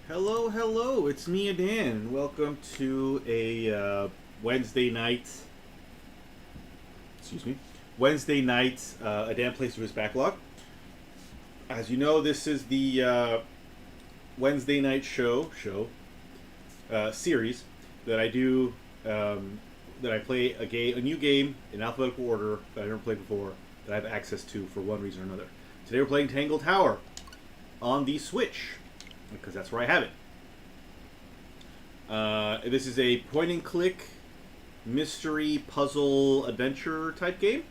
Hello, hello, it's me, Adan. Welcome to a Wednesday night. Excuse me. Wednesday night, Adan plays through his backlog. As you know, this is the Wednesday night series that I do. That I play a new game in alphabetical order that I never played before that I have access to for one reason or another. Today we're playing Tangle Tower on the Switch because that's where I have it. This is a point and click mystery puzzle adventure type game.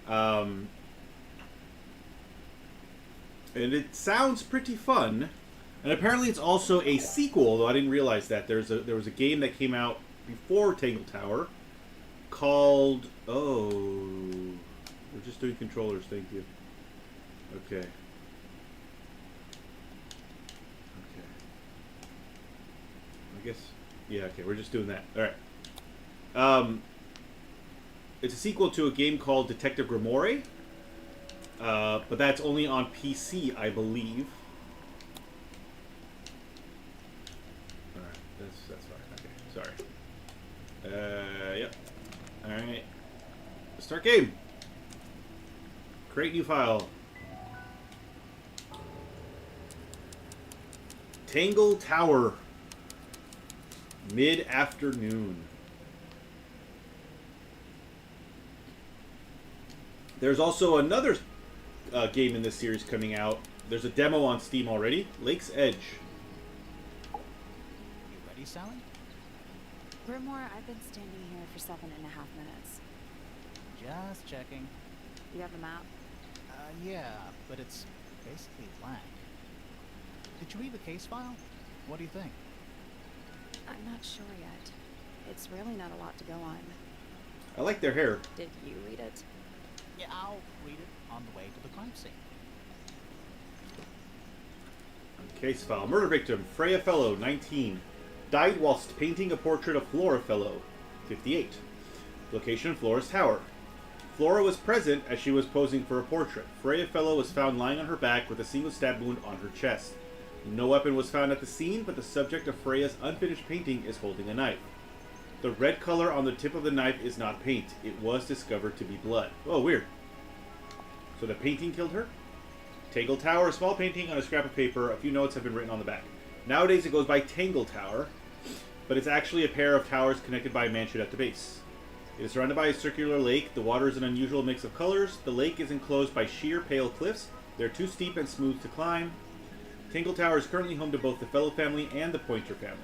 And it sounds pretty fun. And apparently it's also a sequel, though I didn't realize that. There was a game that came out before Tangle Tower called... Oh, we're just doing controllers, thank you. Okay. I guess, yeah, okay, we're just doing that. Alright. It's a sequel to a game called Detective Grimoire, but that's only on PC, I believe. Alright, that's fine, okay, sorry. Yep. Alright. Start game. Create new file. Tangle Tower. Mid-afternoon. There's also another game in this series coming out. There's a demo on Steam already. Lake's Edge. You ready, Sally? Grimoire, I've been standing here for 7.5 minutes. Just checking. You have the map? Yeah, but it's basically blank. Did you read the case file? What do you think? I'm not sure yet. It's really not a lot to go on. I like their hair. Did you read it? Yeah, I'll read it on the way to the crime scene. Case file. Murder victim, Freya Fellow, 19. Died whilst painting a portrait of Flora Fellow, 58. Location, Flora's Tower. Flora was present as she was posing for a portrait. Freya Fellow was found lying on her back with a single stab wound on her chest. No weapon was found at the scene, but the subject of Freya's unfinished painting is holding a knife. The red color on the tip of the knife is not paint. It was discovered to be blood. Oh, weird. So the painting killed her? Tangle Tower, a small painting on a scrap of paper. A few notes have been written on the back. Nowadays it goes by Tangle Tower, but it's actually a pair of towers connected by a mansion at the base. It is surrounded by a circular lake. The water is an unusual mix of colors. The lake is enclosed by sheer, pale cliffs. They're too steep and smooth to climb. Tangle Tower is currently home to both the Fellow family and the Pointer family.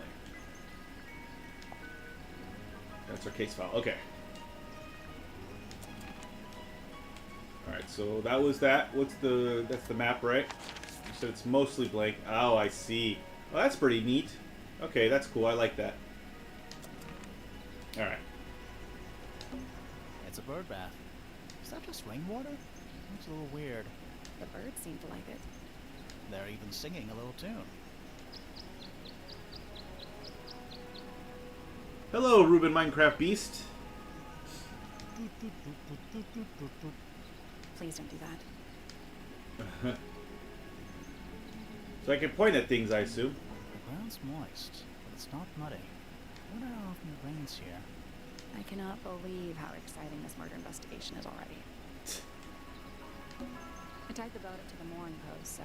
That's our case file. Okay. Alright, so that was that. That's the map, right? You said it's mostly blank. Oh, I see. Oh, that's pretty neat. Okay, that's cool. I like that. Alright. It's a bird bath. Is that just rainwater? Looks a little weird. The birds seem to like it. They're even singing a little tune. Hello, Ruben Minecraft Beast. Please don't do that. So I can point at things, I assume. The ground's moist, but it's not muddy. I wonder how often it rains here. I cannot believe how exciting this murder investigation is already. I tied the boat up to the mooring post, so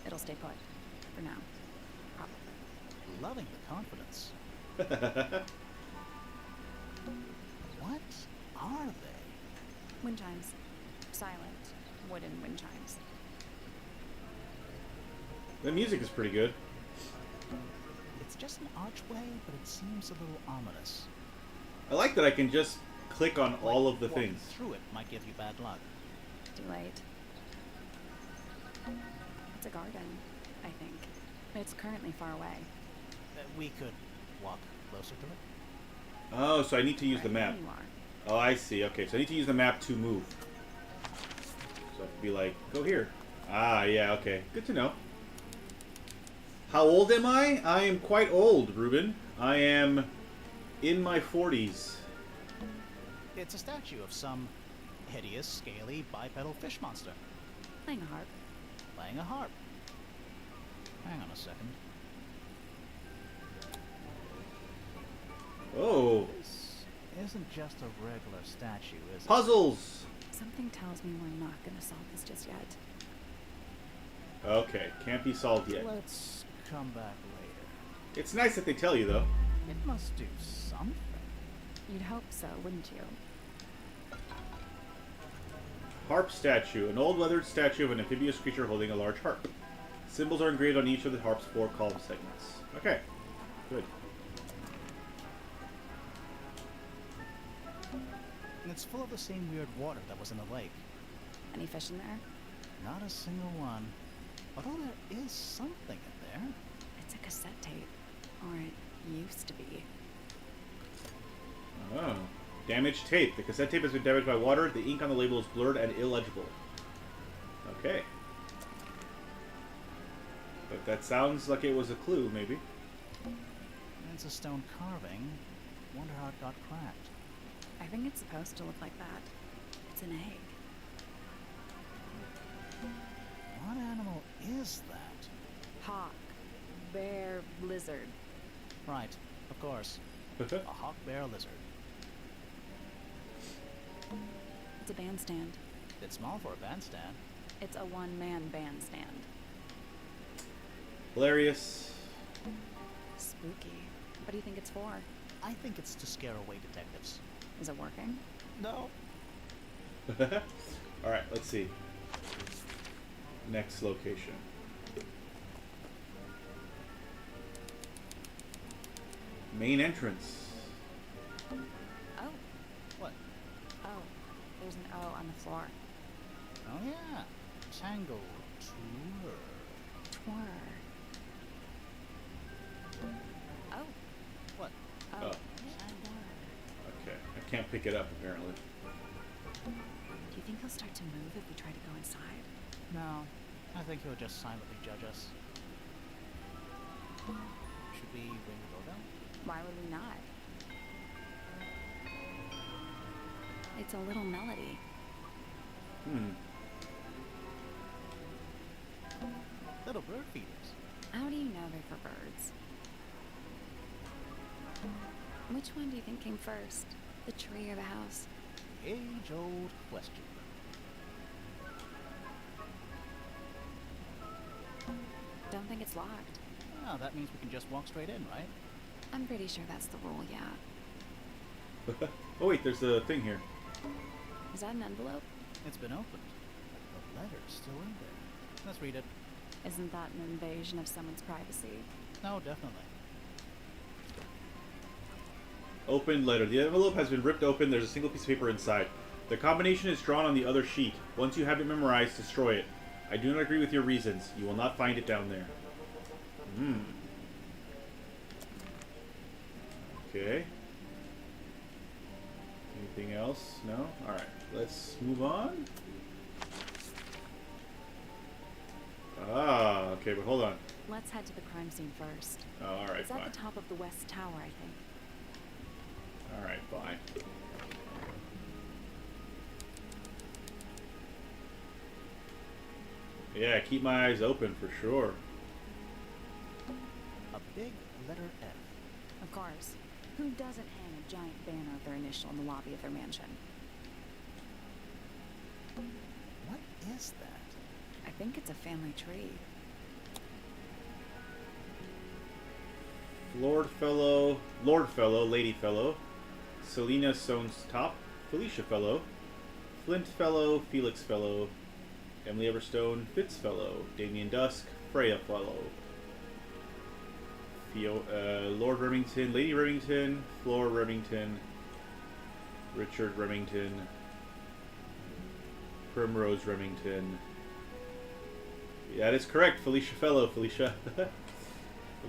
it'll stay put. For now. Probably. Loving the confidence. What are they? Wind chimes. Silent, wooden wind chimes. The music is pretty good. It's just an archway, but it seems a little ominous. I like that I can just click on all of the Walking things. through it might give you bad luck. Too late. It's a garden, I think. It's currently far away. We could walk closer to it. Oh, so I need to use the Right map. where you are. Oh, I see. Okay, so I need to use the map to move. So I have to be like, go here. Ah, yeah, okay. Good to know. How old am I? I am quite old, Ruben. I am in my 40s. It's a statue of some hideous, scaly, bipedal fish monster. Playing a harp. Playing a harp. Hang on a second. isn't just a regular statue, is it? Puzzles! Something tells me we're not gonna solve this just yet. Okay, can't be solved yet. Let's come back later. It's nice that they tell you, though. It must do something. You'd hope so, wouldn't you? Harp statue. An old weathered statue of an amphibious creature holding a large harp. Symbols are engraved on each of the harp's 4 column segments. Okay, good. And it's full of the same weird water that was in the lake. Any fish in there? Not a single one. Although there is something in there. It's a cassette tape. Or it used to be. Oh. Damaged tape. The cassette tape has been damaged by water. The ink on the label is blurred and illegible. Okay. But that sounds like it was a clue, maybe. It's a stone carving. Wonder how it got cracked. I think it's supposed to look like that. It's an egg. What animal is that? Hawk. Bear. Lizard. Right, of course. A hawk bear lizard. It's a bandstand. It's small for a bandstand. It's a one-man bandstand. Hilarious. Spooky. What do you think it's for? I think it's to scare away detectives. Is it working? No. Alright, let's see. Next location. Main entrance. Oh. What? Oh. There's an O on the floor. Oh yeah. Tangle tour. Tour. Oh. What? Oh. Oh. Tangle. Okay, I can't pick it up apparently. Do you think he'll start to move if we try to go inside? No. I think he'll just silently judge us. Should we ring the doorbell? Why would we not? It's a little melody. Little bird feeders. How do you know they're for birds? Which one do you think came first? The tree or the house? Age-old question. Don't think it's locked. Oh, that means we can just walk straight in, right? I'm pretty sure that's the rule, yeah. Oh wait, there's a thing here. Is that an envelope? It's been opened. The letter's still in there. Let's read it. Isn't that an invasion of someone's privacy? No, definitely. Open letter. The envelope has been ripped open. There's a single piece of paper inside. The combination is drawn on the other sheet. Once you have it memorized, destroy it. I do not agree with your reasons. You will not find it down there. Okay. Anything else? No? Alright. Let's move on. Ah, okay, but hold on. Let's head to the crime scene first. Oh, alright, It's at fine. the top of the west tower, I think. Alright, fine. Yeah, keep my eyes open for sure. A big letter F. Of course. Who doesn't hang a giant banner of their initial in the lobby of their mansion? What is that? I think it's a family tree. Lord Fellow, Lady Fellow, Selena Soames Top, Felicia Fellow, Flint Fellow, Felix Fellow, Emily Everstone, Fitz Fellow, Damien Dusk, Freya Fellow, Lord Remington, Lady Remington, Flora Remington, Richard Remington, Primrose Remington. Yeah, that is correct, Felicia Fellow, Felicia.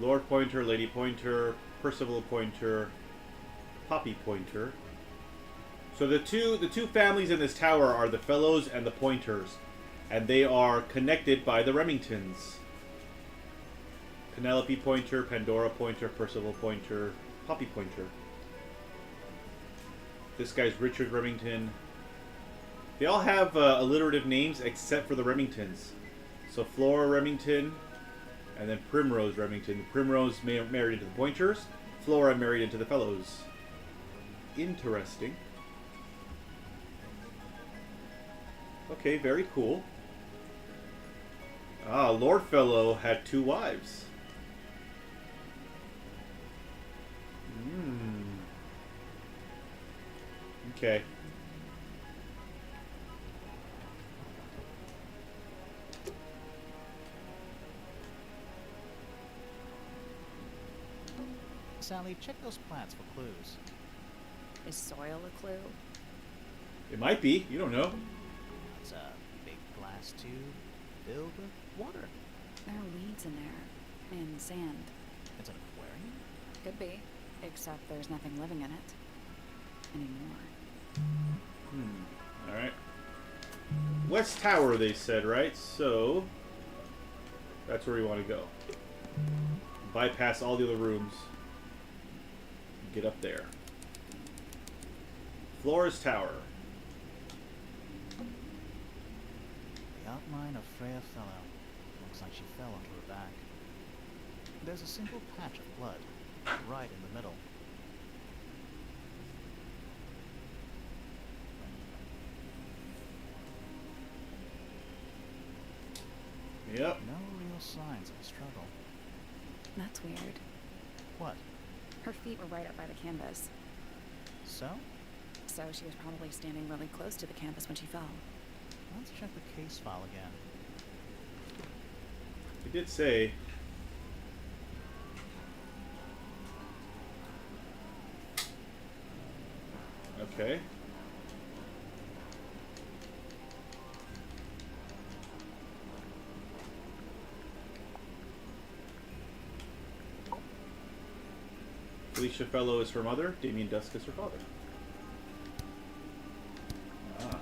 Lord Pointer, Lady Pointer, Percival Pointer, Poppy Pointer. So the two families in this tower are the Fellows and the Pointers, and they are connected by the Remingtons. Penelope Pointer, Pandora Pointer, Percival Pointer, Poppy Pointer. This guy's Richard Remington. They all have alliterative names except for the Remingtons. So Flora Remington, and then Primrose Remington. Primrose married into the Pointers. Flora married into the Fellows. Interesting. Okay, very cool. Ah, Lordfellow had 2 wives. Hmm. Okay. Sally, check those plants for clues. Is soil a clue? It might be. You don't know. It's a big glass tube filled with water. There are weeds in there. And sand. It's an aquarium? Could be. Except there's nothing living in it. Anymore. Alright. West Tower, they said, right? So, that's where we want to go. Bypass all the other rooms. Get up there. Flora's Tower. The outline of Freya Fellow. Looks like she fell onto her back. There's a simple patch of blood, right in the middle. Yep. No real signs of a struggle. That's weird. What? Her feet were right up by the canvas. So? So she was probably standing really close to the canvas when she fell. Let's check the case file again. It did say. Okay. Felicia Fellow is her mother. Damien Dusk is her father. Ah.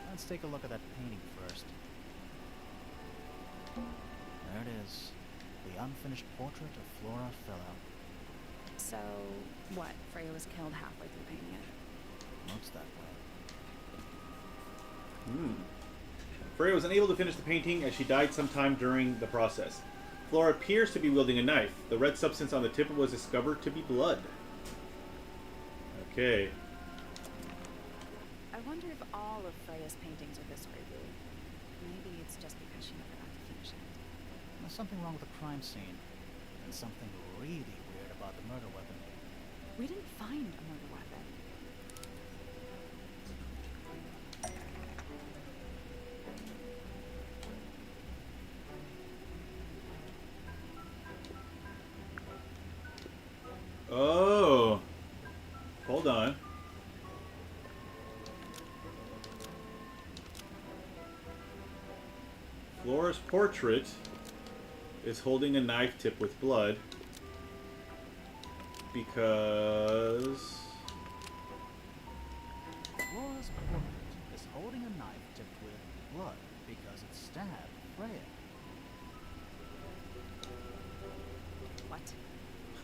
Let's take a look at that painting first. There it is. The unfinished portrait of Flora Fellow. So, what? Freya was killed halfway through painting it. Looks that way. Freya was unable to finish the painting as she died sometime during the process. Flora appears to be wielding a knife. The red substance on the tip was discovered to be blood. Okay. I wonder if all of Freya's paintings are this way, Boo. Maybe it's just because she never got to finish it. There's something wrong with the crime scene. And something really weird about the murder weapon. We didn't find a murder weapon. Oh. Hold on. Flora's portrait is holding a knife tip with blood because Flora's portrait is holding a knife tipped with blood because it stabbed Freya. What?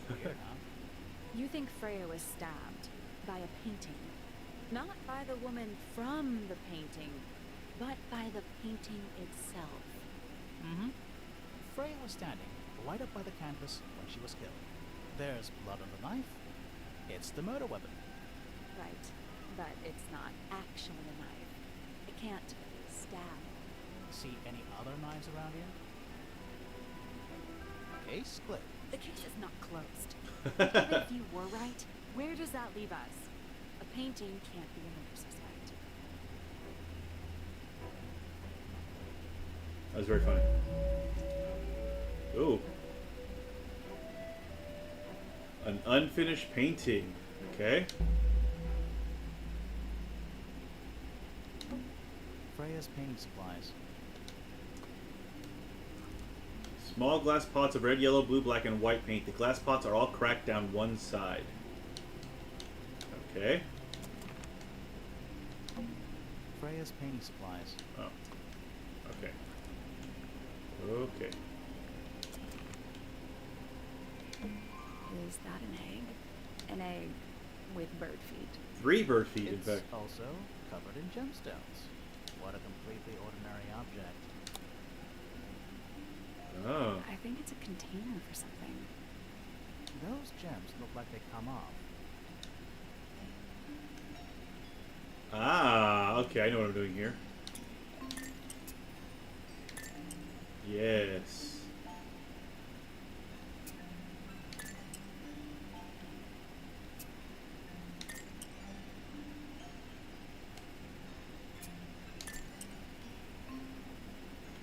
Weird, huh? You think Freya was stabbed by a painting? Not by the woman from the painting, but by the painting itself. Mm-hmm. Freya was standing right up by the canvas when she was killed. There's blood on the knife. It's the murder weapon. Right, but it's not actually a knife. It can't stab. See any other knives around here? Case clear. The case is not closed. Even if you were right, where does that leave us? A painting can't be a murder suspect. that was very funny. Ooh. An unfinished painting. Okay. Freya's painting supplies. Small glass pots of red, yellow, blue, black, and white paint. The glass pots are all cracked down one side. Okay. Freya's painting supplies. Oh. Okay. Okay. Is that an egg? An egg with bird feet. 3 bird feet, in It's fact. also covered in gemstones. What a completely ordinary object. Oh. I think it's a container for something. gems look like they come off. Ah, okay, I know what I'm doing here. Yes.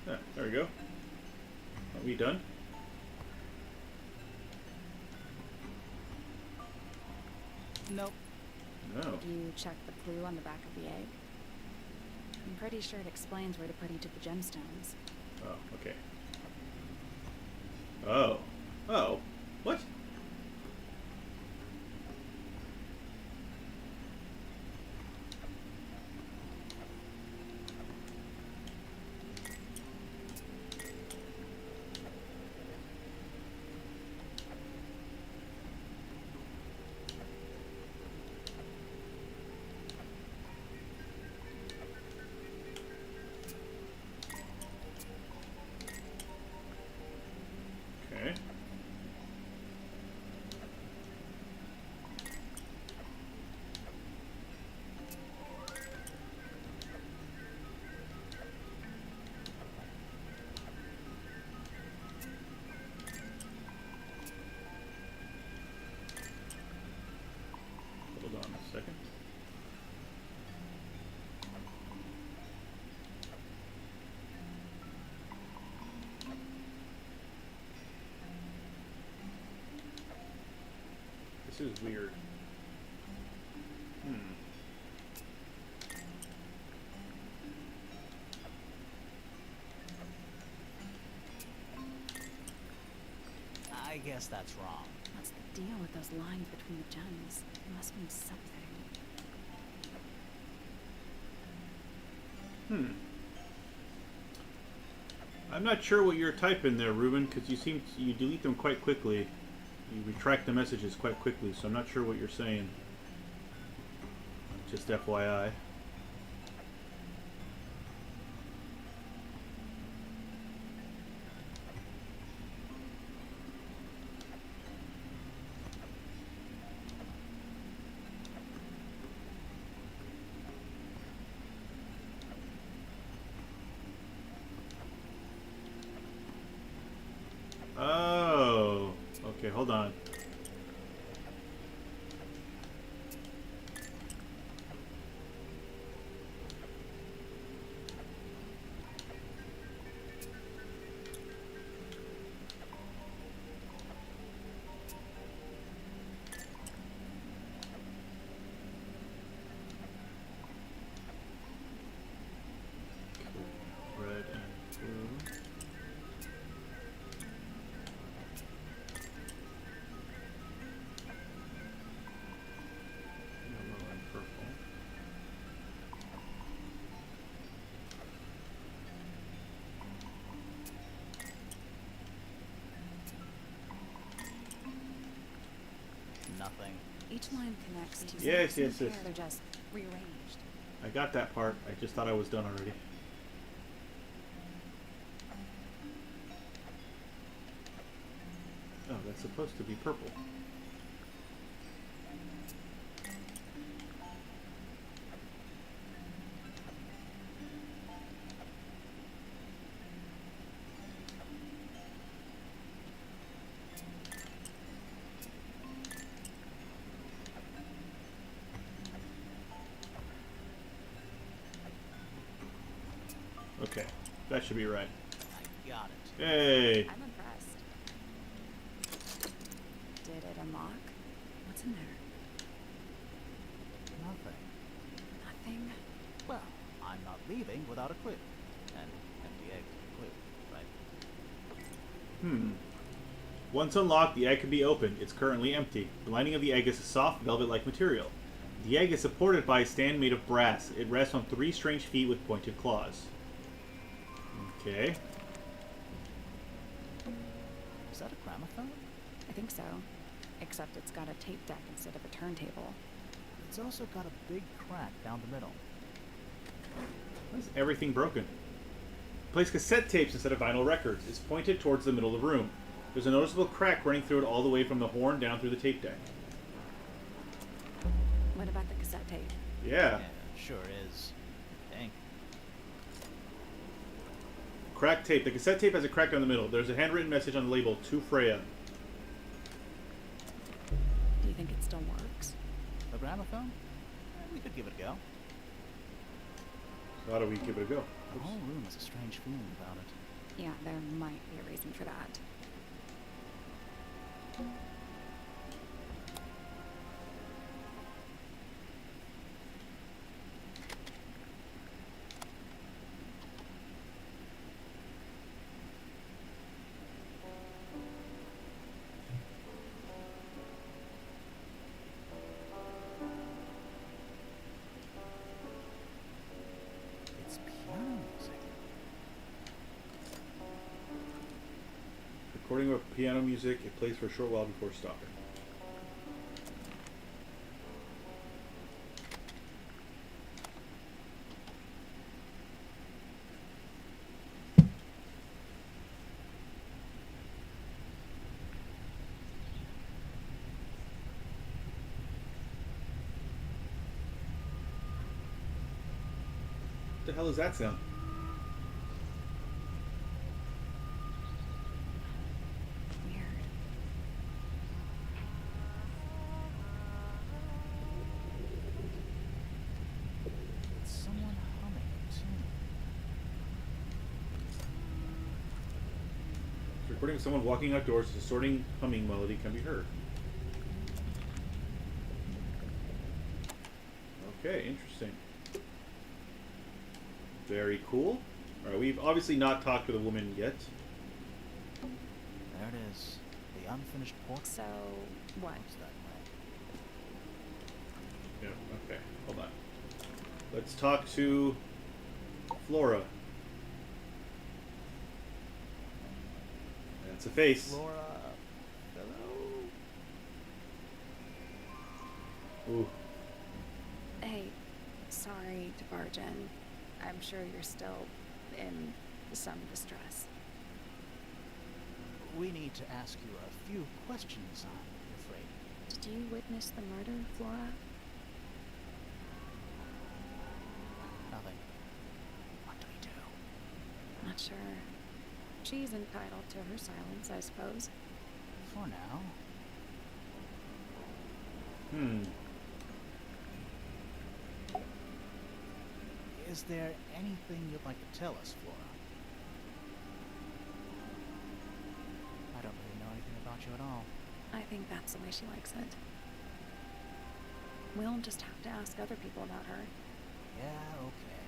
Ah, there we go. Are we done? Nope. No. Did you check the clue on the back of the egg? I'm pretty sure it explains where to put each of the gemstones. Oh, okay. Oh. Oh. What? Okay. Hold on a second. This is weird. I guess that's wrong. What's the deal with those lines between the gems? It must mean something. I'm not sure what you're typing there, Ruben, because you delete them quite quickly. You retract the messages quite quickly, so I'm not sure what you're saying. Just FYI. Oh, okay, hold on. Red and blue. Yellow and purple. Nothing. Each line connects to Yes, something yes, yes. here. They're just rearranged. I got that part. I just thought I was done already. Oh, that's supposed to be purple. Okay, that should be right. I got it. Hey! I'm impressed. Did it unlock? What's in there? Nothing. Nothing. Well, I'm not leaving without a clue. An empty egg clue, right? Once unlocked, the egg can be opened. It's currently empty. The lining of the egg is a soft, velvet-like material. The egg is supported by a stand made of brass. It rests on 3 strange feet with pointed claws. Okay. Is that a gramophone? I think so. Except it's got a tape deck instead of a turntable. It's also got a big crack down the middle. Why is everything broken? Place cassette tapes instead of vinyl records. It's pointed towards the middle of the room. There's a noticeable crack running through it all the way from the horn down through the tape deck. What about the cassette tape? Yeah. Sure is. Dang. Cracked tape. The cassette tape has a crack down the middle. There's a handwritten message on the label, to Freya. Do you think it still works? The gramophone? We could give it a go. So how do we give it a go? The whole room has a strange feeling about it. Yeah, there might be a reason for that. It's piano music. Recording of piano music, it plays for a short while before stopping. What the hell is that sound? Weird. It's someone humming a tune. It's recording of someone walking outdoors, a distorting humming melody can be heard. Okay, interesting. Very cool. Alright, we've obviously not talked to the woman yet. There it is. The unfinished portrait. So, what? Looks that way. Yeah, okay. Hold on. Let's talk to Flora. That's a face. Flora. Hello. Ooh. Hey, sorry to barge in. I'm sure you're still in some distress. We need to ask you a few questions, I'm afraid. Did you witness the murder, Flora? Nothing. What do we do? Not sure. She's entitled to her silence, I suppose. For now. Is there anything you'd like to tell us, Flora? I don't really know anything about you at all. I think that's the way she likes it. We'll just have to ask other people about her. Yeah, okay.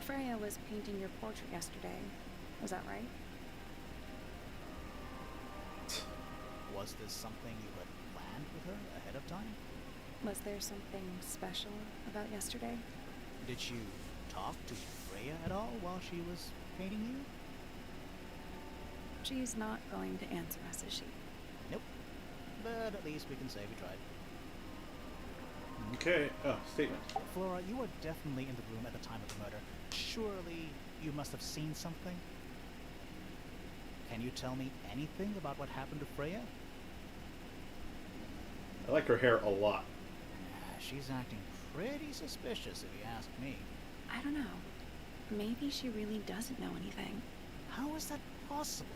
Freya was painting your portrait yesterday. Was that right? Was this something you had planned with her ahead of time? Was there something special about yesterday? Did you talk to Freya at all while she was painting you? She's not going to answer us, is she? Nope. But at least we can say we tried. Okay. Oh, statement. Flora, you were definitely in the room at the time of the murder. Surely you must have seen something? Can you tell me anything about what happened to Freya? I like her hair a lot. She's acting pretty suspicious, if you ask me. I don't know. Maybe she really doesn't know anything. How is that possible?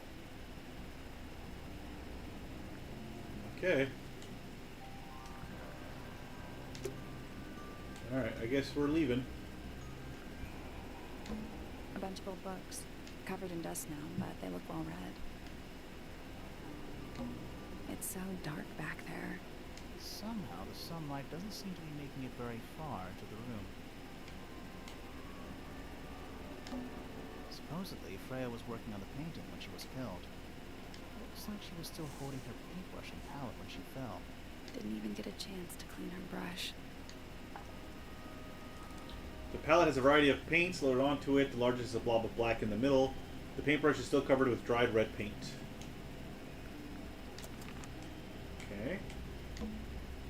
Okay. Alright, I guess we're leaving. A bunch of old books. Covered in dust now, but they look well read. It's so dark back there. Somehow the sunlight doesn't seem to be making it very far to the room. Supposedly, Freya was working on the painting when she was killed. Looks like she was still holding her paintbrush and palette when she fell. Didn't even get a chance to clean her brush. The palette has a variety of paints loaded onto it. The largest is a blob of black in the middle. The paintbrush is still covered with dried red paint. Okay.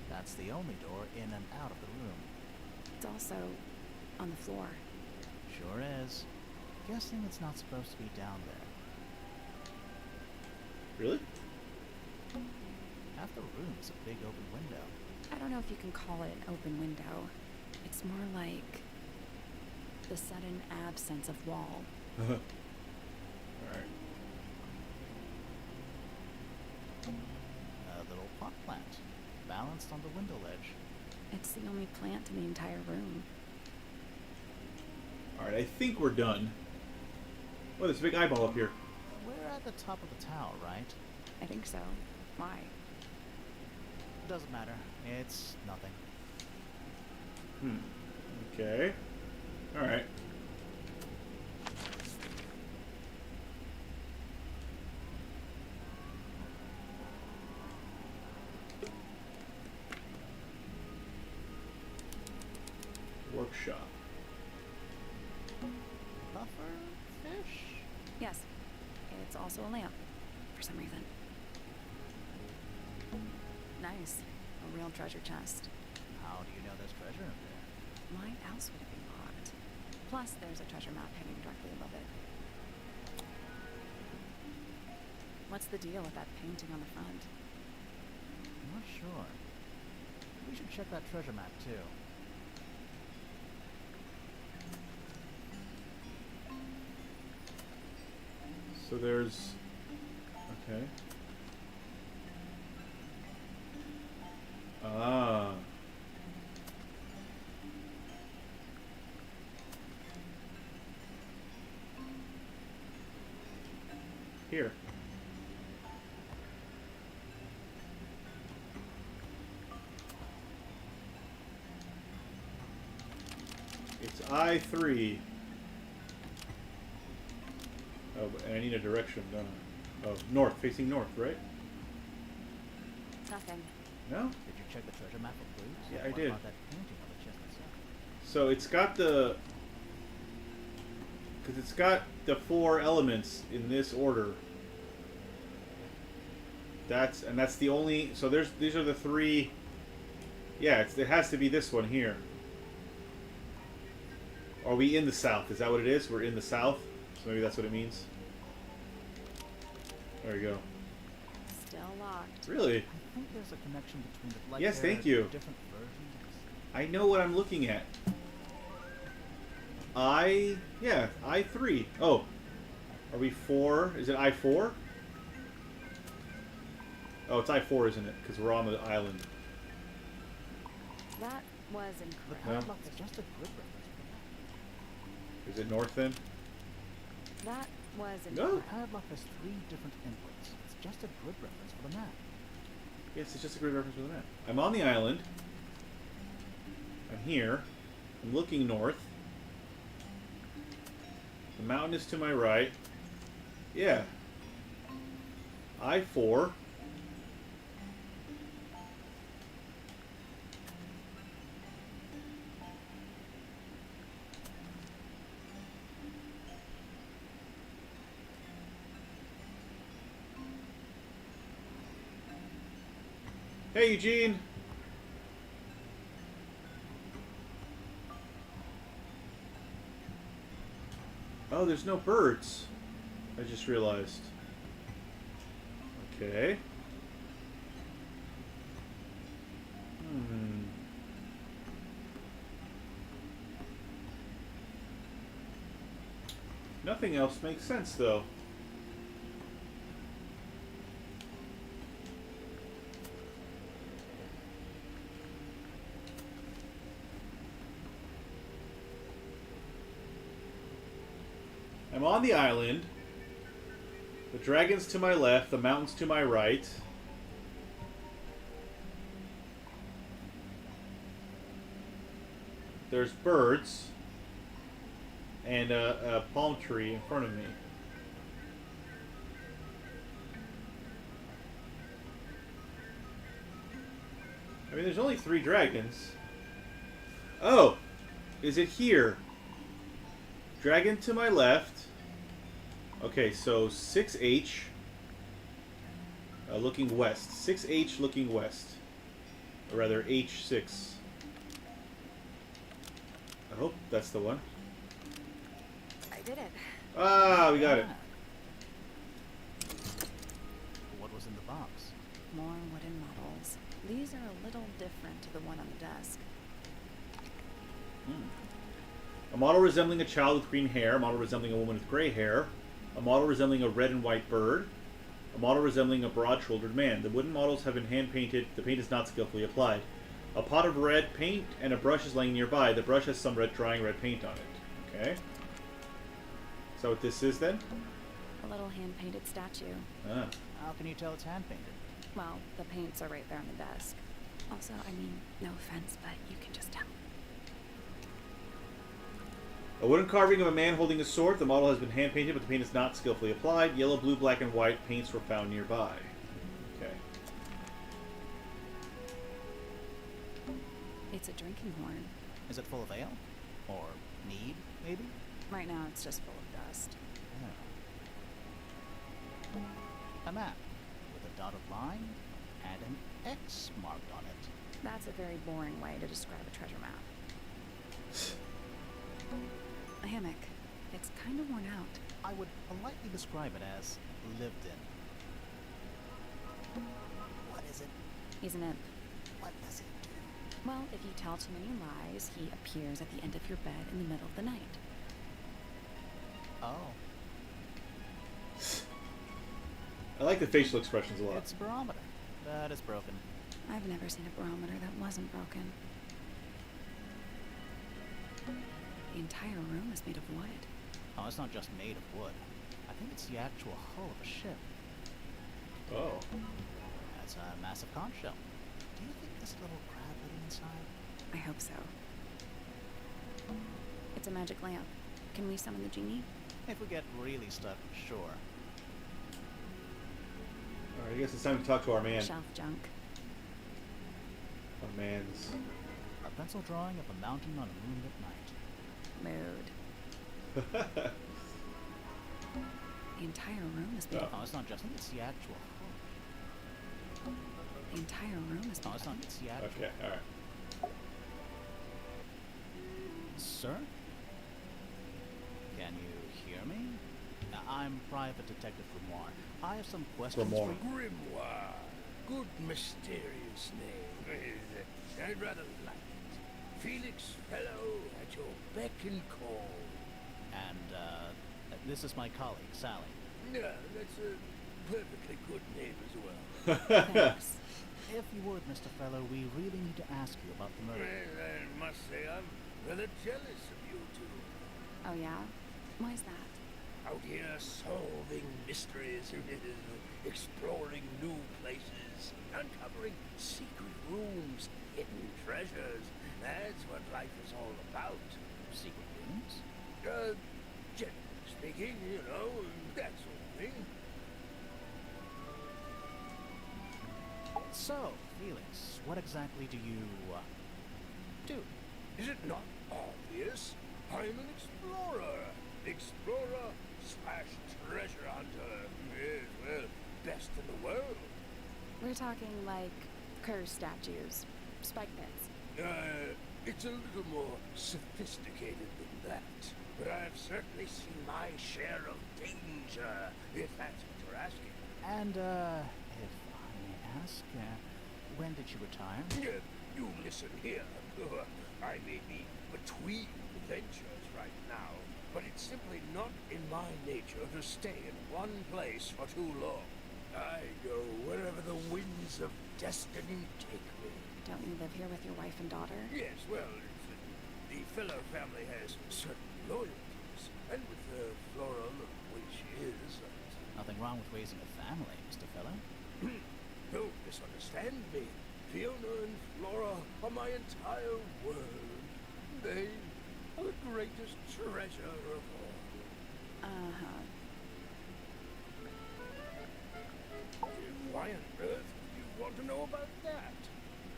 That's the only door in and out of the room. It's also on the floor. Sure is. Guessing it's not supposed to be down there. Really? Half the room is a big open window. I don't know if you can call it an open window. It's more like the sudden absence of wall. Alright. A little pot plant, balanced on the window ledge. It's the only plant in the entire room. Alright, I think we're done. Oh, there's a big eyeball up here. We're at the top of the tower, right? I think so. Why? Doesn't matter. It's nothing. Okay. Alright. Workshop. Puffer fish? Yes. It's also a lamp, for some reason. Nice. A real treasure chest. How do you know there's treasure in there? Why else would it be locked? Plus, there's a treasure map hanging directly above it. What's the deal with that painting on the front? I'm not sure. We should check that treasure map too. So there's... Okay. Ah. Here. It's I3. Oh, and I need a direction, don't I? Oh, north, facing north, right? Nothing. No? Did you check the treasure map for clues? Yeah, I What did. about that painting on the chest itself? So it's got the... Because it's got the 4 elements in this order. That's the only... So these are the 3... Yeah, it has to be this one here. Are we in the south? Is that what it is? We're in the south? So maybe that's what it means. There we go. Still locked. Really? I think there's a connection between the blood Yes, thank and you. different versions. I know what I'm looking at. Yeah, I3. Oh. Are we 4? Is it I4? Oh, it's I4, isn't it? Because we're on the island. That was The incorrect. No. padlock is just a grid reference for the map. Is it north then? That was No. The incorrect. padlock has 3 different inputs. It's just a grid reference for the map. Yes, it's just a grid reference for the map. I'm on the island. I'm here. I'm looking north. The mountain is to my right. Yeah. I4. Hey, Eugene. Oh, there's no birds. I just realized. Okay. Nothing else makes sense, though. I'm on the island. The dragon's to my left, the mountain's to my right. There's birds and a palm tree in front of me. I mean, there's only 3 dragons. Oh! Is it here? Dragon to my left. Okay, so 6H. Looking west. 6H looking west. Or rather, H6. I hope that's the one. I did it. Ah, we got it. these are a little different to the one on the desk. A model resembling a child with green hair, a model resembling a woman with gray hair, a model resembling a red and white bird, a model resembling a broad-shouldered man. The wooden models have been hand-painted. The paint is not skillfully applied. A pot of red paint and a brush is laying nearby. The brush has some drying red paint on it. Okay. Is that what this is, then? A little hand-painted statue. Ah. How can you tell it's hand-painted? Well, the paints are right there on the desk. Also, I mean, no offense, but you can just tell. A wooden carving of a man holding a sword. The model has been hand-painted, but the paint is not skillfully applied. Yellow, blue, black, and white paints were found nearby. Okay. It's a drinking horn. Is it full of ale? Or mead, maybe? Right now, it's just full of dust. Oh. A map with a dotted line and an X marked on it. That's a very boring way to describe a treasure map. A hammock. It's kind of worn out. I would politely describe it as lived in. What is it? He's an imp. What does it do? Well, if you tell too many lies, he appears at the end of your bed in the middle of the night. Oh. I like the facial expressions a lot. It's a barometer. That is broken. I've never seen a barometer that wasn't broken. The entire room is made of wood. Oh, it's not just made of wood. I think it's the actual hull of a ship. Oh. That's a massive conch shell. Do you think this little crab living inside? I hope so. It's a magic lamp. Can we summon the genie? If we get really stuck, sure. Alright, I guess it's time to talk to our man. Shelf junk. Our man's. A pencil drawing of a mountain on a moonlit night. Mood. The entire room is made Oh, it's not just. I think it's the actual hull. The entire room is No, it's not. It's the actual. Okay, alright. Sir? Can you hear me? I'm Private Detective Grimoire. I have some questions Grimoire. for you. Grimoire. Good mysterious name. I'd rather like it. Felix Fellow at your beck and call. And, this is my colleague, Sally. Yeah, that's a perfectly good name as well. Thanks. If you would, Mr. Fellow, we really need to ask you about the murder. I must say I'm rather jealous of you two. Oh yeah? Why is that? Out here solving mysteries, exploring new places, uncovering secret rooms, hidden treasures. That's what life is all about. Secret rooms? Generally speaking, you know, that sort of thing. So, Felix, what exactly do you, do? Is it not obvious? I'm an explorer. Explorer / treasure hunter. Yes, well, best in the world. We're talking like curse statues, spike pits. It's a little more sophisticated than that. But I've certainly seen my share of danger, if that's what you're asking. And, if I may ask, when did you retire? You listen here. I may be between adventures right now, but it's simply not in my nature to stay in one place for too long. I go wherever the winds of destiny take me. Don't you live here with your wife and daughter? Yes, well, the Fellow family has certain loyalties, and with Flora the way she is, Nothing wrong with raising a family, Mr. Fellow. don't misunderstand me. Fiona and Flora are my entire world. They are the greatest treasure of all. Uh-huh. Why on earth do you want to know about that?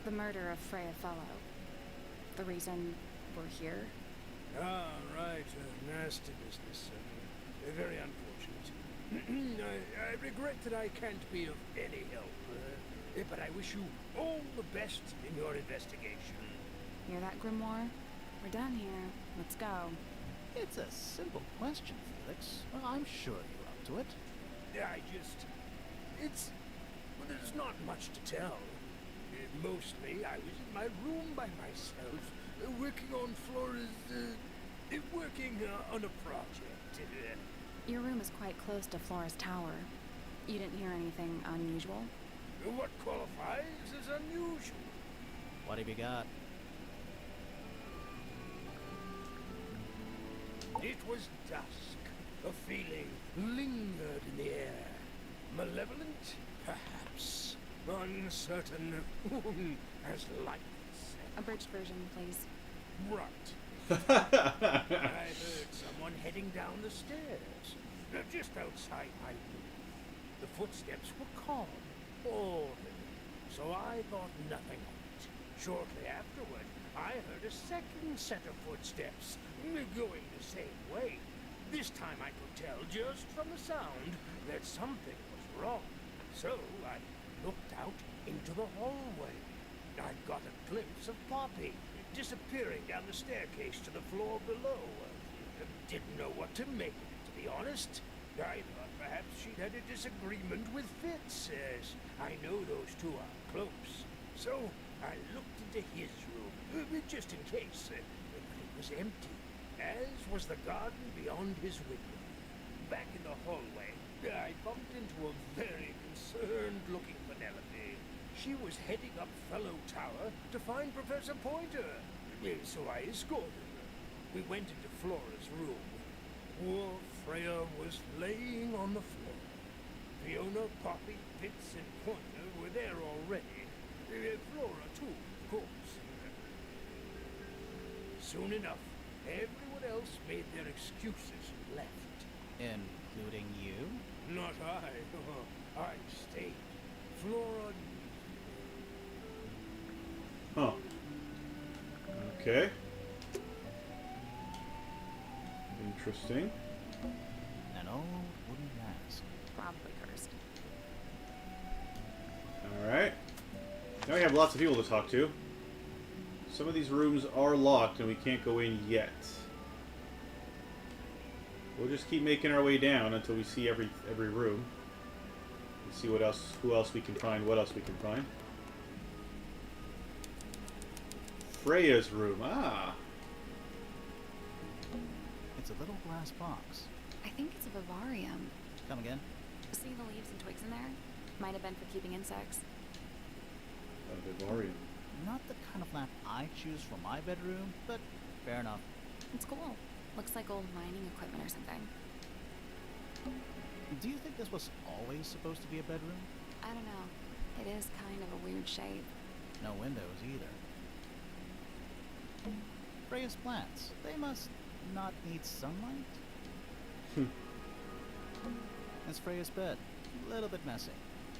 The murder of Freya Fellow. The reason we're here? Ah, right. Nasty business. Very unfortunate. I regret that I can't be of any help. But I wish you all the best in your investigation. Hear that, Grimoire? We're done here. Let's go. It's a simple question, Felix. Well, I'm sure you're up to it. Well, there's not much to tell. Mostly, I was in my room by myself, working on Flora's, on a project. Your room is quite close to Flora's tower. You didn't hear anything unusual? What qualifies as unusual? What have you got? It was dusk. A feeling lingered in the air. Malevolent, perhaps. Uncertain, as lights. Abridged version, please. Right. I heard someone heading down the stairs, just outside my room. The footsteps were calm, orderly, so I thought nothing of it. Shortly afterward, I heard a second set of footsteps, going the same way. This time I could tell just from the sound that something was wrong. So I looked out into the hallway. I got a glimpse of Poppy disappearing down the staircase to the floor below. Didn't know what to make of it, to be honest. I thought perhaps she'd had a disagreement with Fitz, as I know those two are close. So I looked into his room, just in case, but it was empty, as was the garden beyond his window. Back in the hallway, I bumped into a very concerned-looking Penelope. She was heading up Fellow Tower to find Professor Pointer, so I escorted her. We went into Flora's room. Poor Freya was laying on the floor. Fiona, Poppy, Fitz, and Pointer were there already. Flora, too, of course. Soon enough, everyone else made their excuses and left. Including you? Not I. I stayed. Flora... Huh. Okay. Interesting. An old wooden mask. Probably cursed. Alright. Now we have lots of people to talk to. Some of these rooms are locked and we can't go in yet. We'll just keep making our way down until we see every room. And see who else we can find, what else we can find. Freya's room. Ah. It's a little glass box. I think it's a vivarium. Come again? See the leaves and twigs in there? Might have been for keeping insects. A vivarium. Not the kind of lamp I choose for my bedroom, but fair enough. It's cool. Looks like old mining equipment or something. Do you think this was always supposed to be a bedroom? I don't know. It is kind of a weird shape. No windows either. Freya's plants. They must not need sunlight. It's Freya's bed. A little bit messy.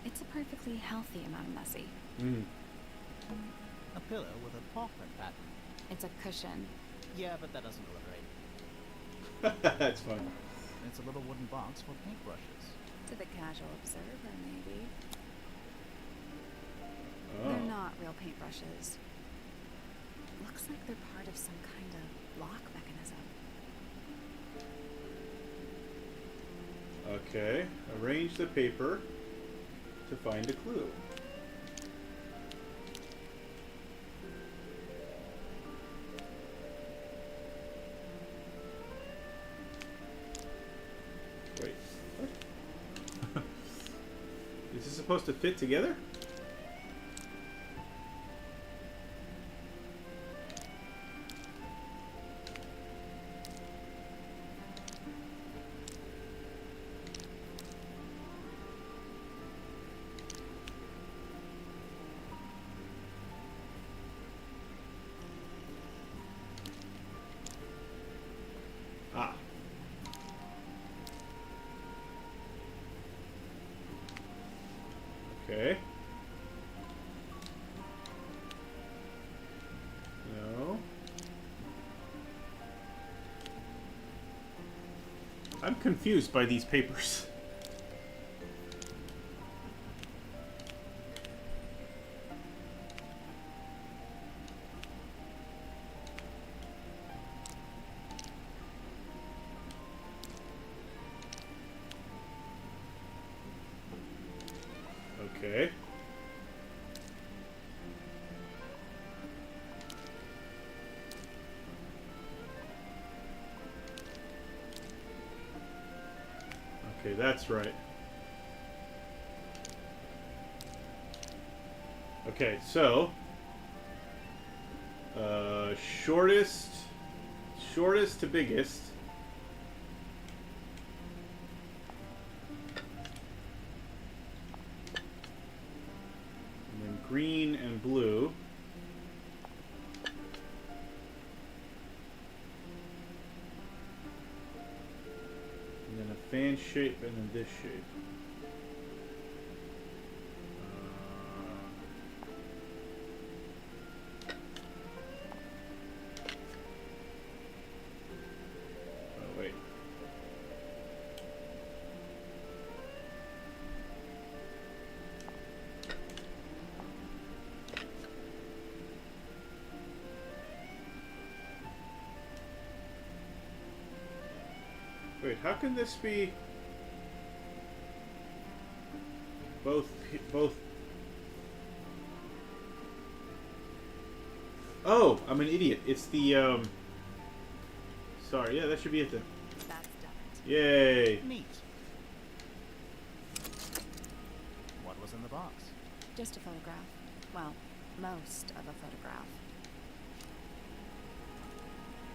It's a perfectly healthy amount of messy. A pillow with a paw print pattern. It's a cushion. Yeah, but that doesn't alliterate. That's fun. It's a little wooden box for paintbrushes. To the casual observer, maybe. Oh. They're not real paintbrushes. Looks like they're part of some kind of lock mechanism. Okay. Arrange the paper to find a clue. Wait. What? Is this supposed to fit together? Ah. Okay. No. I'm confused by these papers. Okay. Okay, that's right. Okay, so shortest to biggest. And then green and blue. And then a fan shape and then this shape. Oh, wait. Wait, how can this be both? Oh, I'm an idiot. It's the sorry, yeah, that should be it then. That's done it. Yay! Neat. What was in the box? Just a photograph. Well, most of a photograph.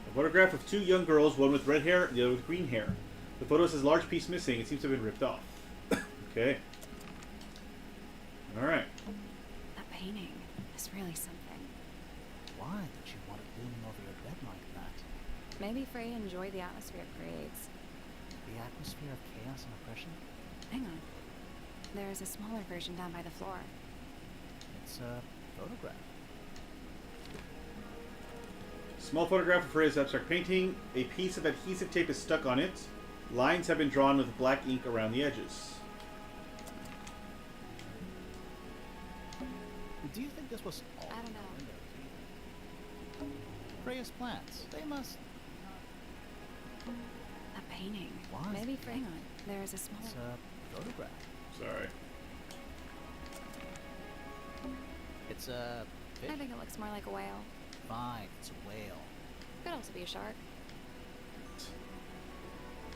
A photograph of two young girls, one with red hair, the other with green hair. The photo says large piece missing. It seems to have been ripped off. Okay. Alright. That painting is really something. Why did you want it looming over your bed like that? Maybe Freya enjoyed the atmosphere it creates. The atmosphere of chaos and oppression? Hang on. There's a smaller version down by the floor. It's a photograph. Small photograph of Freya's abstract painting. A piece of adhesive tape is stuck on it. Lines have been drawn with black ink around the edges. Do you think this was all I don't know. Freya's plants? They must... That painting. Why? Maybe hang on. There's a smaller. It's a photograph. Sorry. It's a fish. I think it looks more like a whale. Fine, it's a whale. Could also be a shark.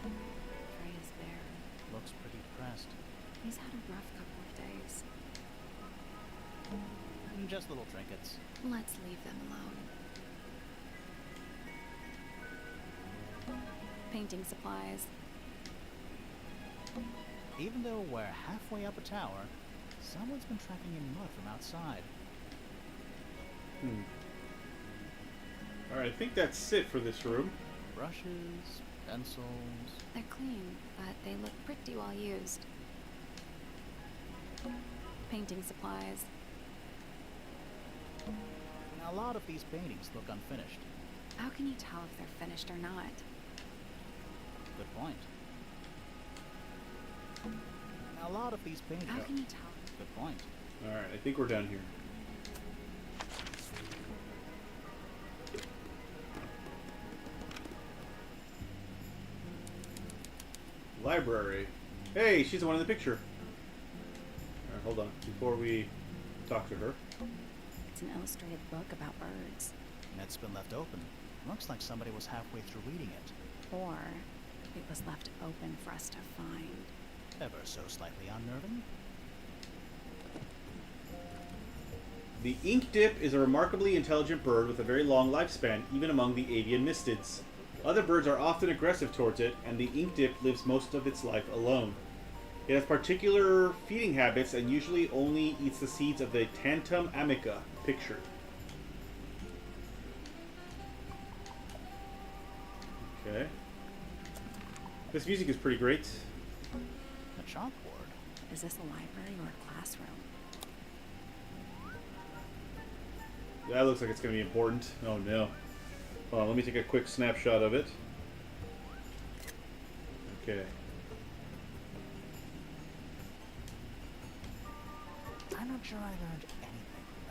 Freya's bear. Looks pretty depressed. He's had a rough couple of days. Just little trinkets. Let's leave them alone. Painting supplies. Even though we're halfway up a tower, someone's been tracking in mud from outside. Alright, I think that's it for this room. Brushes, pencils... They're clean, but they look pretty well used. Painting supplies. A lot of these paintings look unfinished. How can you tell if they're finished or not? Good point. A lot of these paintings... How can you tell? Good point. Alright, I think we're down here. Library. Hey, she's the one in the picture. Alright, hold on. Before we talk to her. It's an illustrated book about birds. And it's been left open. Looks like somebody was halfway through reading it. Or it was left open for us to find. Ever so slightly unnerving. The ink dip is a remarkably intelligent bird with a very long lifespan, even among the avian mystids. Other birds are often aggressive towards it, and the ink dip lives most of its life alone. It has particular feeding habits and usually only eats the seeds of the Tantum amica pictured. Okay. This music is pretty great. A chalkboard. Is this a library or a classroom? That looks like it's going to be important. Oh no. Hold on, let me take a quick snapshot of it. Okay. I'm not sure I learned anything from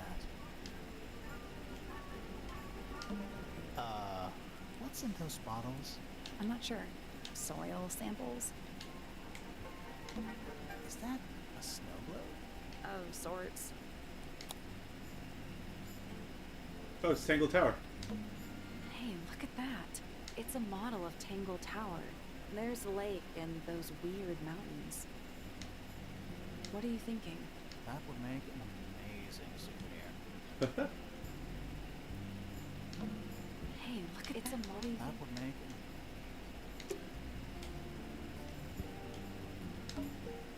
that. What's in those bottles? I'm not sure. Soil samples? Is that a snow globe? Of sorts. Oh, it's Tangle Tower. Hey, look at that. It's a model of Tangle Tower. There's the lake and those weird mountains. What are you thinking? That would make an amazing souvenir. Hey, look at it's a movie. That would make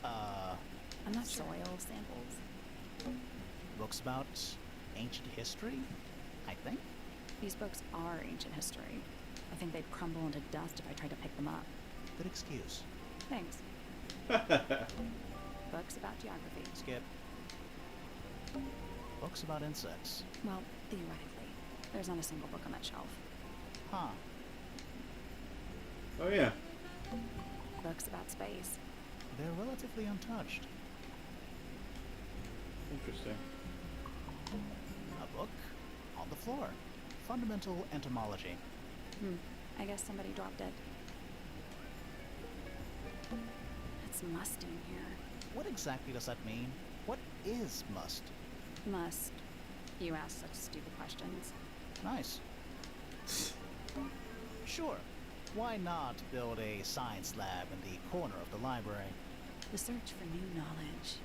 I'm not soil samples. books about ancient history, I think. These books are ancient history. I think they'd crumble into dust if I tried to pick them up. Good excuse. Thanks. Books about geography. Skip. Books about insects. Well, theoretically. There's not a single book on that shelf. Huh. Oh yeah. Books about space. They're relatively untouched. Interesting. A book on the floor. Fundamental entomology. I guess somebody dropped it. It's musty in here. What exactly does that mean? What is must? Must. You ask such stupid questions. Nice. Sure. Why not build a science lab in the corner of the library? The search for new knowledge.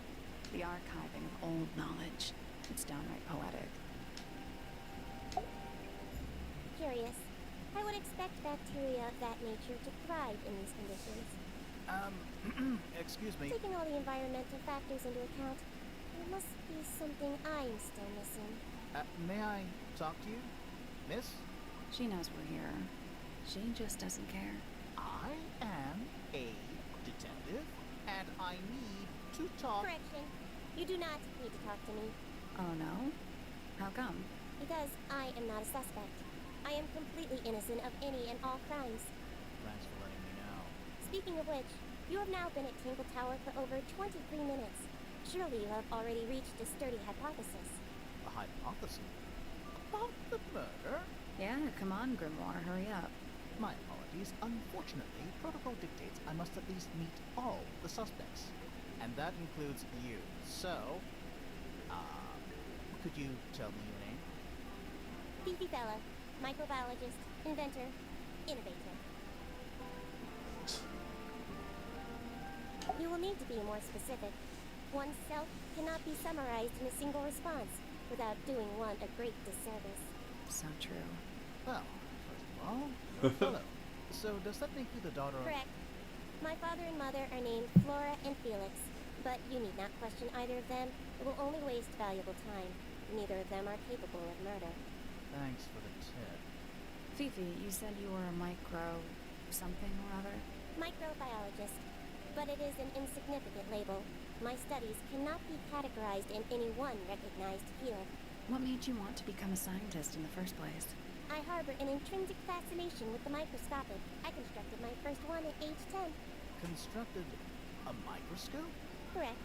The archiving of old knowledge. It's downright poetic. Curious. I would expect bacteria of that nature to thrive in these conditions. Excuse me. Taking all the environmental factors into account, there must be something I'm still missing. May I talk to you, miss? She knows we're here. She just doesn't care. I am a detective, and I need to talk. Correction. You do not need to talk to me, Oh no? How come? because I am not a suspect. I am completely innocent of any and all crimes. Thanks for letting me know. Speaking of which, you have now been at Tangle Tower for over 23 minutes. Surely you have already reached a sturdy hypothesis. A hypothesis about the murder? Yeah, come on, Grimoire, hurry up. My apologies. Unfortunately, protocol dictates I must at least meet all the suspects. And that includes you. So, could you tell me your name? Beefy fella, microbiologist, inventor, innovator. You will need to be more specific. Oneself cannot be summarized in a single response without doing one a great disservice. So true. Well, first of all, hello. So does that make you the daughter of... Correct. My father and mother are named Flora and Felix, but you need not question either of them. It will only waste valuable time. Neither of them are capable of murder. Thanks for the tip. Fifi, you said you were a micro... something or other? Microbiologist, but it is an insignificant label. My studies cannot be categorized in any one recognized field. What made you want to become a scientist in the first place? I harbor an intrinsic fascination with the microscopic. I constructed my first one at age 10. Constructed a microscope? Correct.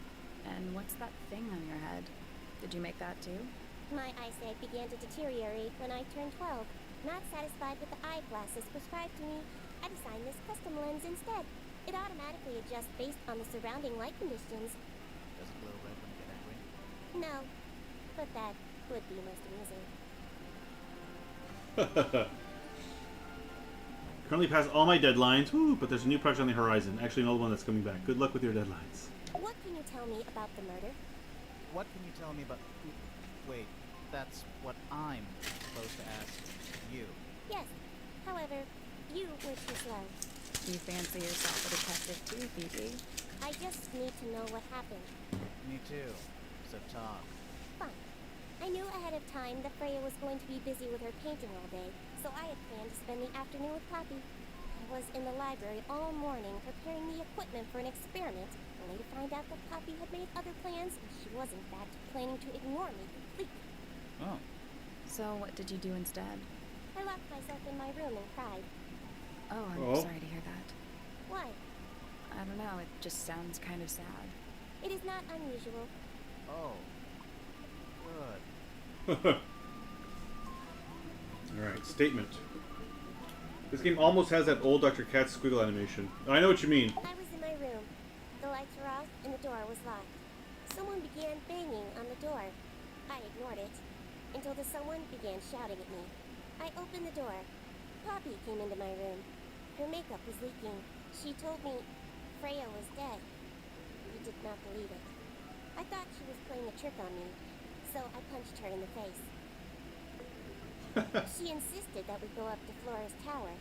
And what's that thing on your head? Did you make that too? My eyesight began to deteriorate when I turned 12. Not satisfied with the eyeglasses prescribed to me, I designed this custom lens instead. It automatically adjusts based on the surrounding light conditions. Does it glow red when you get angry? No, but that would be most amusing. Currently past all my deadlines. Woo, but there's a new project on the horizon. Actually, another one that's coming back. Good luck with your deadlines. What can you tell me about the murder? What can you tell me about... Wait, that's what I'm supposed to ask you. Yes. However, you were too slow. You fancy yourself a detective too, Fifi? I just need to know what happened. Me too. So talk. Fine. I knew ahead of time that Freya was going to be busy with her painting all day, so I had planned to spend the afternoon with Poppy. I was in the library all morning preparing the equipment for an experiment, only to find out that Poppy had made other plans and she was in fact planning to ignore me completely. Oh. So what did you do instead? I locked myself in my room and cried. Oh, I'm Oh. sorry to hear that. Why? I don't know, it just sounds kind of sad. It is not unusual. Oh. Good. Alright, statement. This game almost has that old Dr. Katz squiggle animation. Oh, I know what you mean. I was in my room. The lights were off and the door was locked. Someone began banging on the door. I ignored it until the someone began shouting at me. I opened the door. Poppy came into my room. Her makeup was leaking. She told me Freya was dead. I did not believe it. I thought she was playing a trick on me, so I punched her in the face. She insisted that we go up to Flora's tower.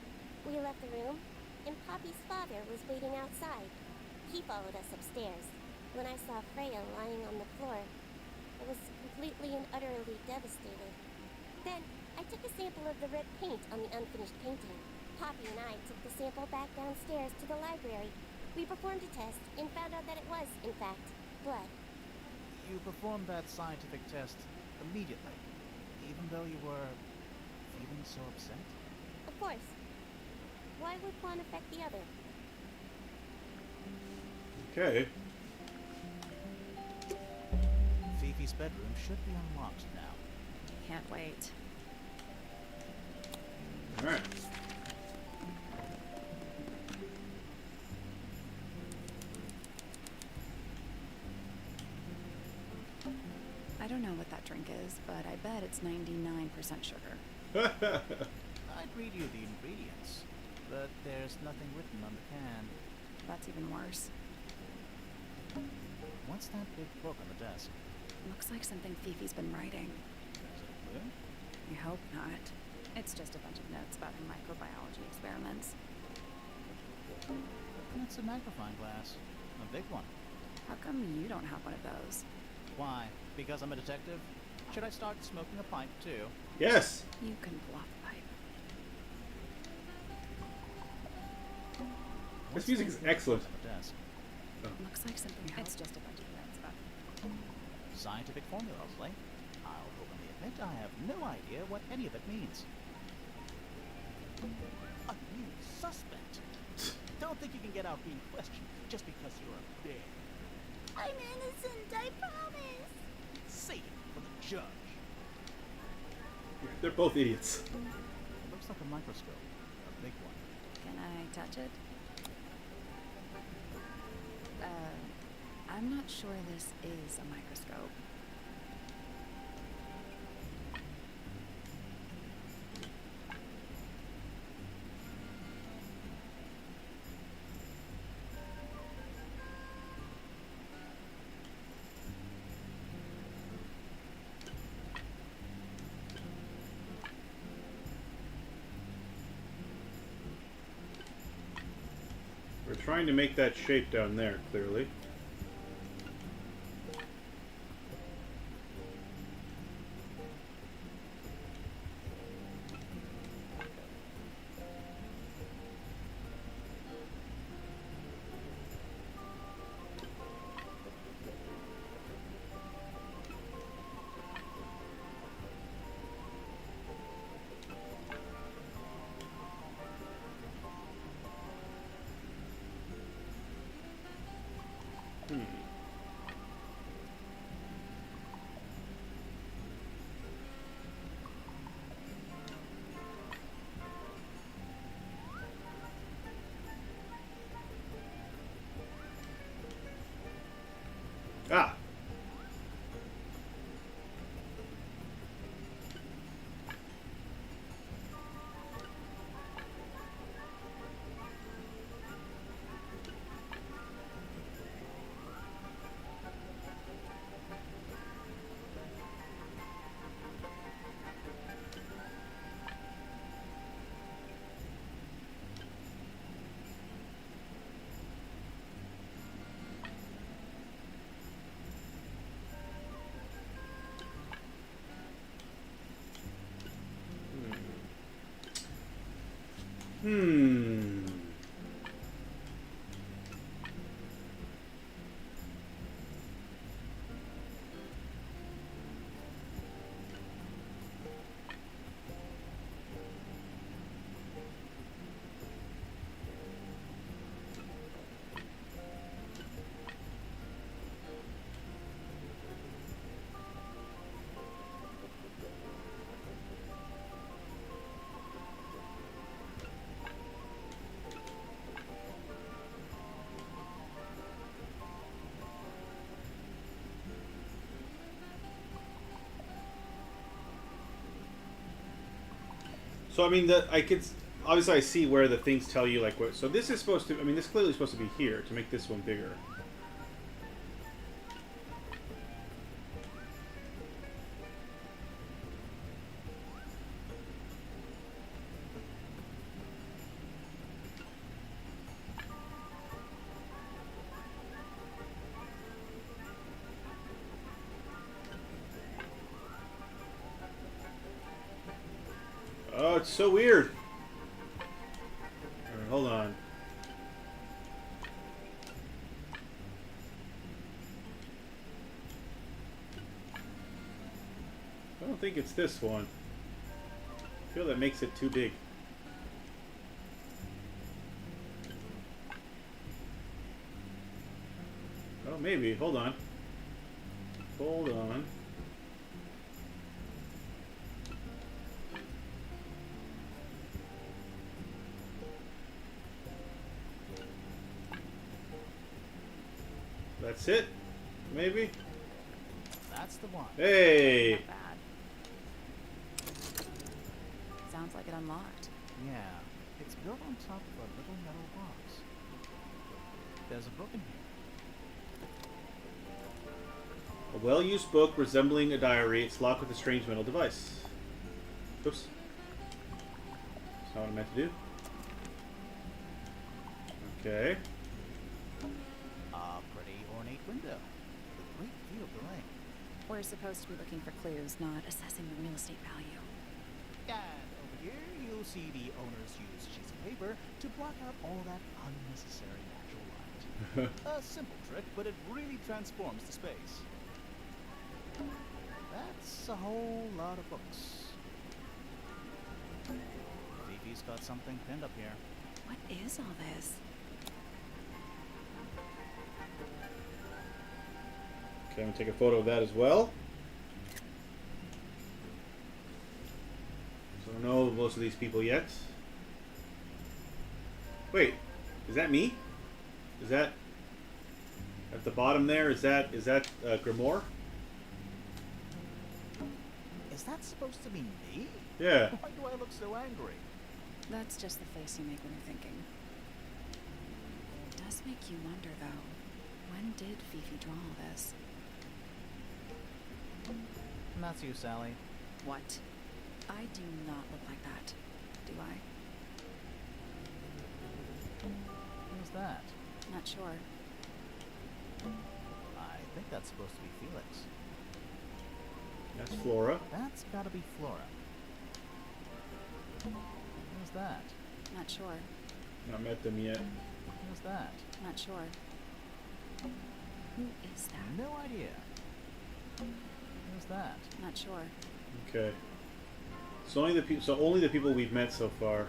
We left the room, and Poppy's father was waiting outside. He followed us upstairs. When I saw Freya lying on the floor, I was completely and utterly devastated. Then, I took a sample of the red paint on the unfinished painting. Poppy and I took the sample back downstairs to the library. We performed a test and found out that it was, in fact, blood. You performed that scientific test immediately, even though you were feeling so upset? Of course. Why would one affect the other? Okay. Fifi's bedroom should be unlocked now. Can't wait. Alright. I don't know what that drink is, but I bet it's 99% sugar. I'd read you the ingredients, but there's nothing written on the can. That's even worse. What's that big book on the desk? Looks like something Fifi's been writing. Is it a clue? I hope not. It's just a bunch of notes about her microbiology experiments. It's a magnifying glass. A big one. How come you don't have one of those? Why? Because I'm a detective? Should I start smoking a pipe too? Yes! You can bluff pipe. This music is excellent. On the desk? Looks like something. It's just a bunch of notes about. Scientific formulas, like? I'll openly admit I have no idea what any of it means. A new suspect? Don't think you can get out being questioned just because you're a bear. I'm innocent, I promise. Say it for the judge. They're both idiots. It looks like a microscope. A big one. Can I touch it? I'm not sure this is a microscope. We're trying to make that shape down there, clearly. Ah! Hmm. So I mean that I could obviously I see where the things tell you like what. So this is supposed to. I mean, this clearly is supposed to be here to make this one bigger. Oh, it's so weird. Alright, hold on. I don't think it's this one. I feel that makes it too big. Oh, maybe. Hold on. Hold on. That's it? Maybe? That's the one. Hey! Not bad. Sounds like it unlocked. Yeah, it's built on top of a little metal box. There's a book in here. A well-used book resembling a diary. It's locked with a strange metal device. Oops. That's not what I meant to do. Okay. A pretty ornate window. With a great view of the lake. We're supposed to be looking for clues, not assessing the real estate value. And over here, you'll see the owners use sheets of paper to block out all that unnecessary natural light. A simple trick, but it really transforms the space. That's a whole lot of books. Fifi's got something pinned up here. What is all this? Okay, I'm gonna take a photo of that as well. So I don't know most of these people yet. Wait, is that me? Is that at the bottom there? Is that Grimoire? Is that supposed to be me? Yeah. Why do I look so angry? That's just the face you make when you're thinking. It does make you wonder, though. When did Fifi draw all this? And that's you, Sally. What? I do not look like that, do I? Who's that? Not sure. I think that's supposed to be Felix. That's Flora. That's gotta be Flora. Who's that? Not sure. Not met them yet. Who's that? Not sure. Who is that? No idea. Who's that? Not sure. Okay. So only the people we've met so far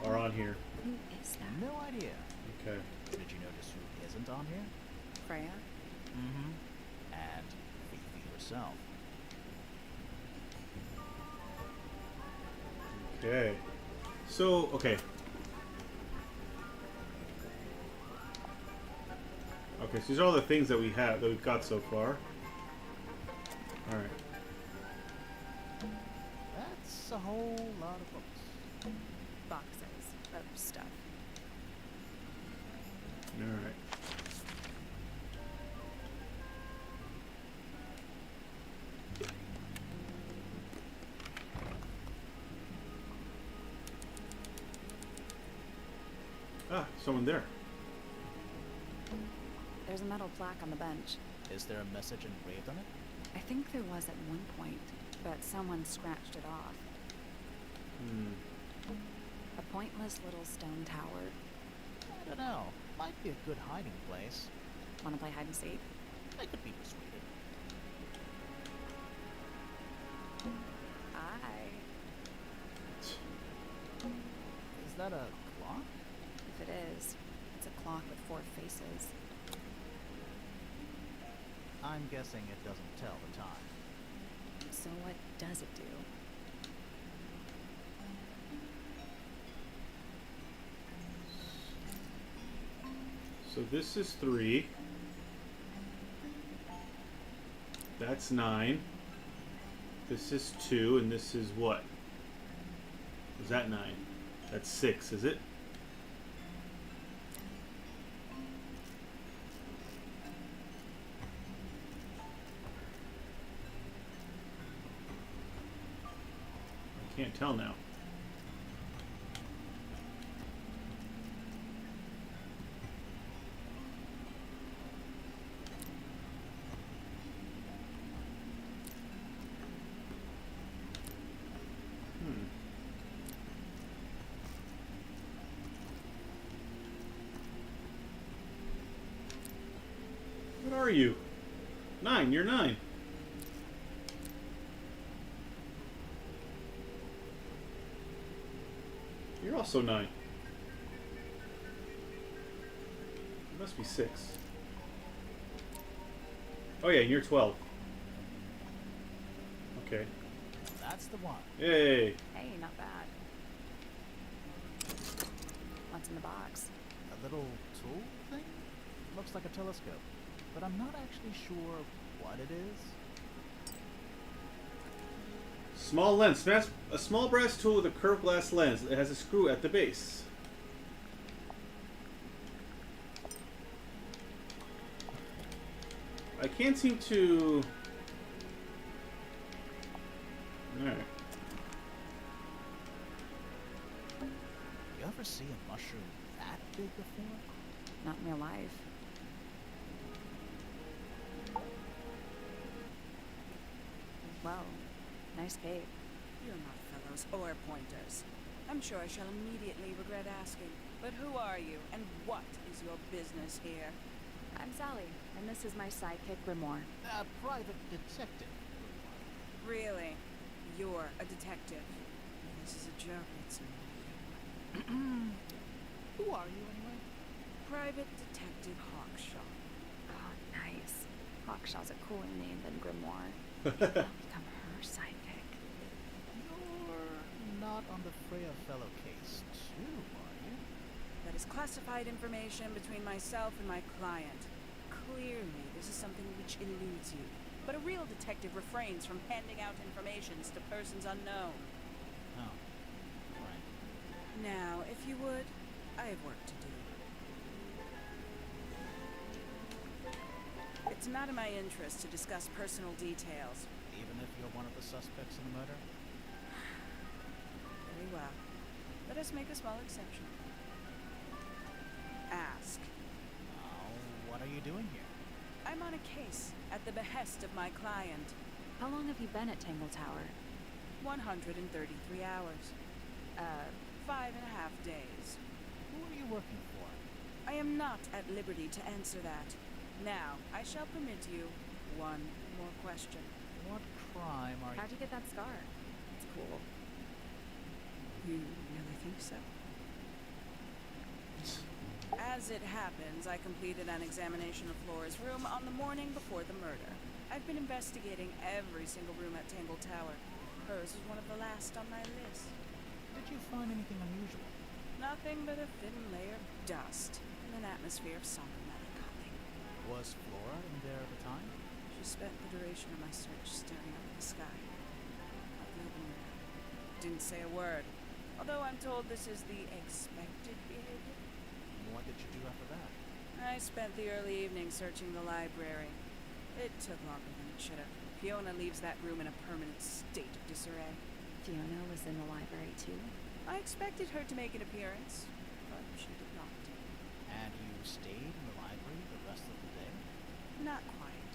are on here. Who is that? No idea. Okay. Did you notice who isn't on here? Freya? Mm-hmm. And Fifi herself. Okay. So, okay. Okay, so these are all the things that we've got so far. Alright. That's a whole lot of books. Boxes of stuff. Alright. Ah, someone there. There's a metal plaque on the bench. Is there a message engraved on it? I think there was at one point, but someone scratched it off. A pointless little stone tower. I don't know. Might be a good hiding place. Wanna play hide and seek? I could be persuaded. Aye. Is that a clock? If it is, it's a clock with 4 faces. I'm guessing it doesn't tell the time. So what does it do? So this is 3. That's 9. This is 2, and this is what? Is that 9? That's 6, is it? I can't tell now. What are you? 9, you're 9. You're also 9. You must be 6. Oh yeah, you're 12. Okay. That's the one. Yay! Hey, not bad. What's in the box? A little tool thing? Looks like a telescope, but I'm not actually sure what it is. Small lens. Smash a small brass tool with a curved glass lens. It has a screw at the base. I can't seem to... Alright. You ever see a mushroom that big before? Not in real life. Well, nice cape. You're not fellows or pointers. I'm sure I shall immediately regret asking. But who are you, and what is your business here? I'm Sally, and this is my sidekick, Grimoire. A private detective. Really? You're a detective. This is a joke, it's not. Who are you anyway? Private Detective Hawkshaw. Oh, nice. Hawkshaw's a cooler name than Grimoire. I'll become her sidekick. You're not on the Freya fellow case, too, are you? That is classified information between myself and my client. Clearly, this is something which eludes you. But a real detective refrains from handing out informations to persons unknown. Oh, right. Now, if you would, I have work to do. It's not in my interest to discuss personal details. Even if you're one of the suspects in the murder? Very well. Let us make a small exception. Ask. Oh, what are you doing here? I'm on a case at the behest of my client. How long have you been at Tangle Tower? 133 hours. 5.5 days. Who are you working for? I am not at liberty to answer that. Now, I shall permit you one more question. What crime are you... How'd you get that scar? It's cool. You really think so? As it happens, I completed an examination of Flora's room on the morning before the murder. I've been investigating every single room at Tangle Tower. Hers was one of the last on my list. Did you find anything unusual? Nothing but a thin layer of dust and an atmosphere of somber melancholy. Was Flora in there at the time? She spent the duration of my search staring up at the sky. Not the open air. Didn't say a word. Although I'm told this is the expected behavior. What did you do after that? I spent the early evening searching the library. It took longer than it should have. Fiona leaves that room in a permanent state of disarray. Fiona was in the library too? I expected her to make an appearance, but she did not. And you stayed in the library the rest of the day? Not quite.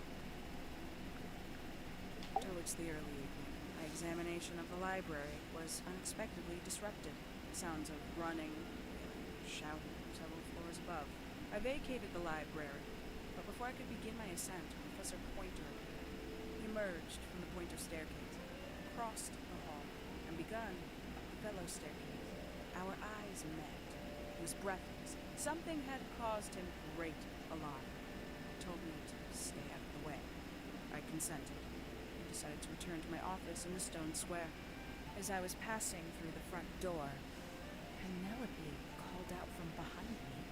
Towards the early evening, my examination of the library was unexpectedly disrupted. Sounds of running, shouting from several floors above. I vacated the library, but before I could begin my ascent, Professor Pointer appeared. He emerged from the Pointer staircase, crossed the hall, and begun a fellow staircase. Our eyes met. He was breathless. Something had caused him great alarm. He told me to stay out of the way. I consented. I decided to return to my office in the stone square. As I was passing through the front door, Penelope called out from behind me.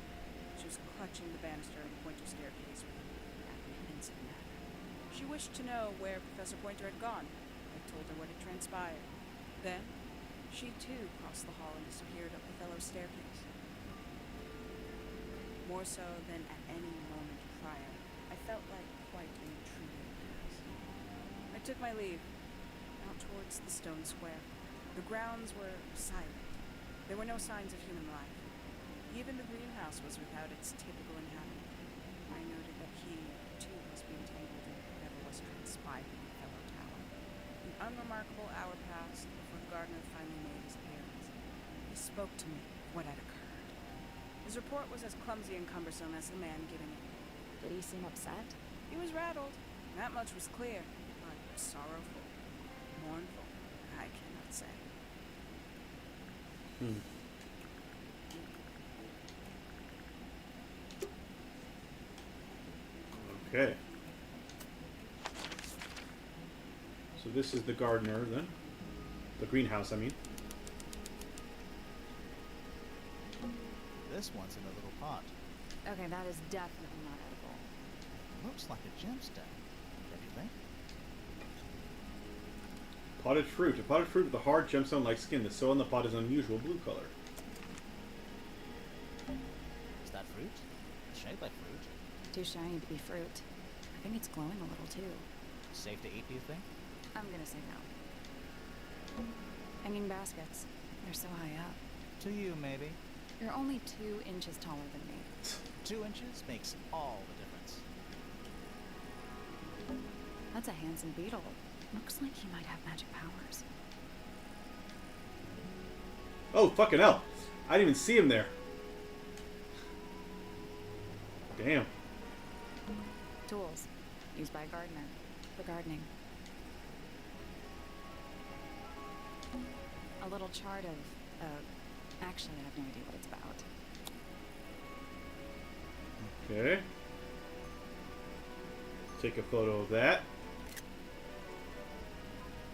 She was clutching the banister of the Pointer staircase with an apprehensive manner. She wished to know where Professor Pointer had gone. I told her what had transpired. Then, She too crossed the hall and disappeared up the fellow staircase. More so than at any moment prior, I felt like quite an intruder in the house. I took my leave, out towards the stone square. The grounds were silent. There were no signs of human life. Even the greenhouse was without its typical inhabitant. I noted that he, too, must be entangled in whatever was transpiring in the fellow tower. An unremarkable hour passed before the gardener finally made his appearance. He spoke to me of what had occurred. His report was as clumsy and cumbersome as the man giving it. Did he seem upset? He was rattled. That much was clear. But sorrowful, mournful, I cannot say. Okay. So this is the gardener then. The greenhouse, I mean. This one's in a little pot. Okay, that is definitely not edible. Looks like a gemstone. Don't you think? Potted fruit. A potted fruit with a hard gemstone-like skin. The soil in the pot is unusual blue color. Is that fruit? It's shaped like fruit. Too shiny to be fruit. I think it's glowing a little too. Safe to eat, do you think? I'm gonna say no. Hanging baskets. They're so high up. To you, maybe. You're only 2 inches taller than me. 2 inches makes all the difference. That's a handsome beetle. Looks like he might have magic powers. Oh, fucking hell. I didn't even see him there. Damn. Tools. Used by a gardener. For gardening. A little chart of, actually, I have no idea what it's about. Okay. Take a photo of that.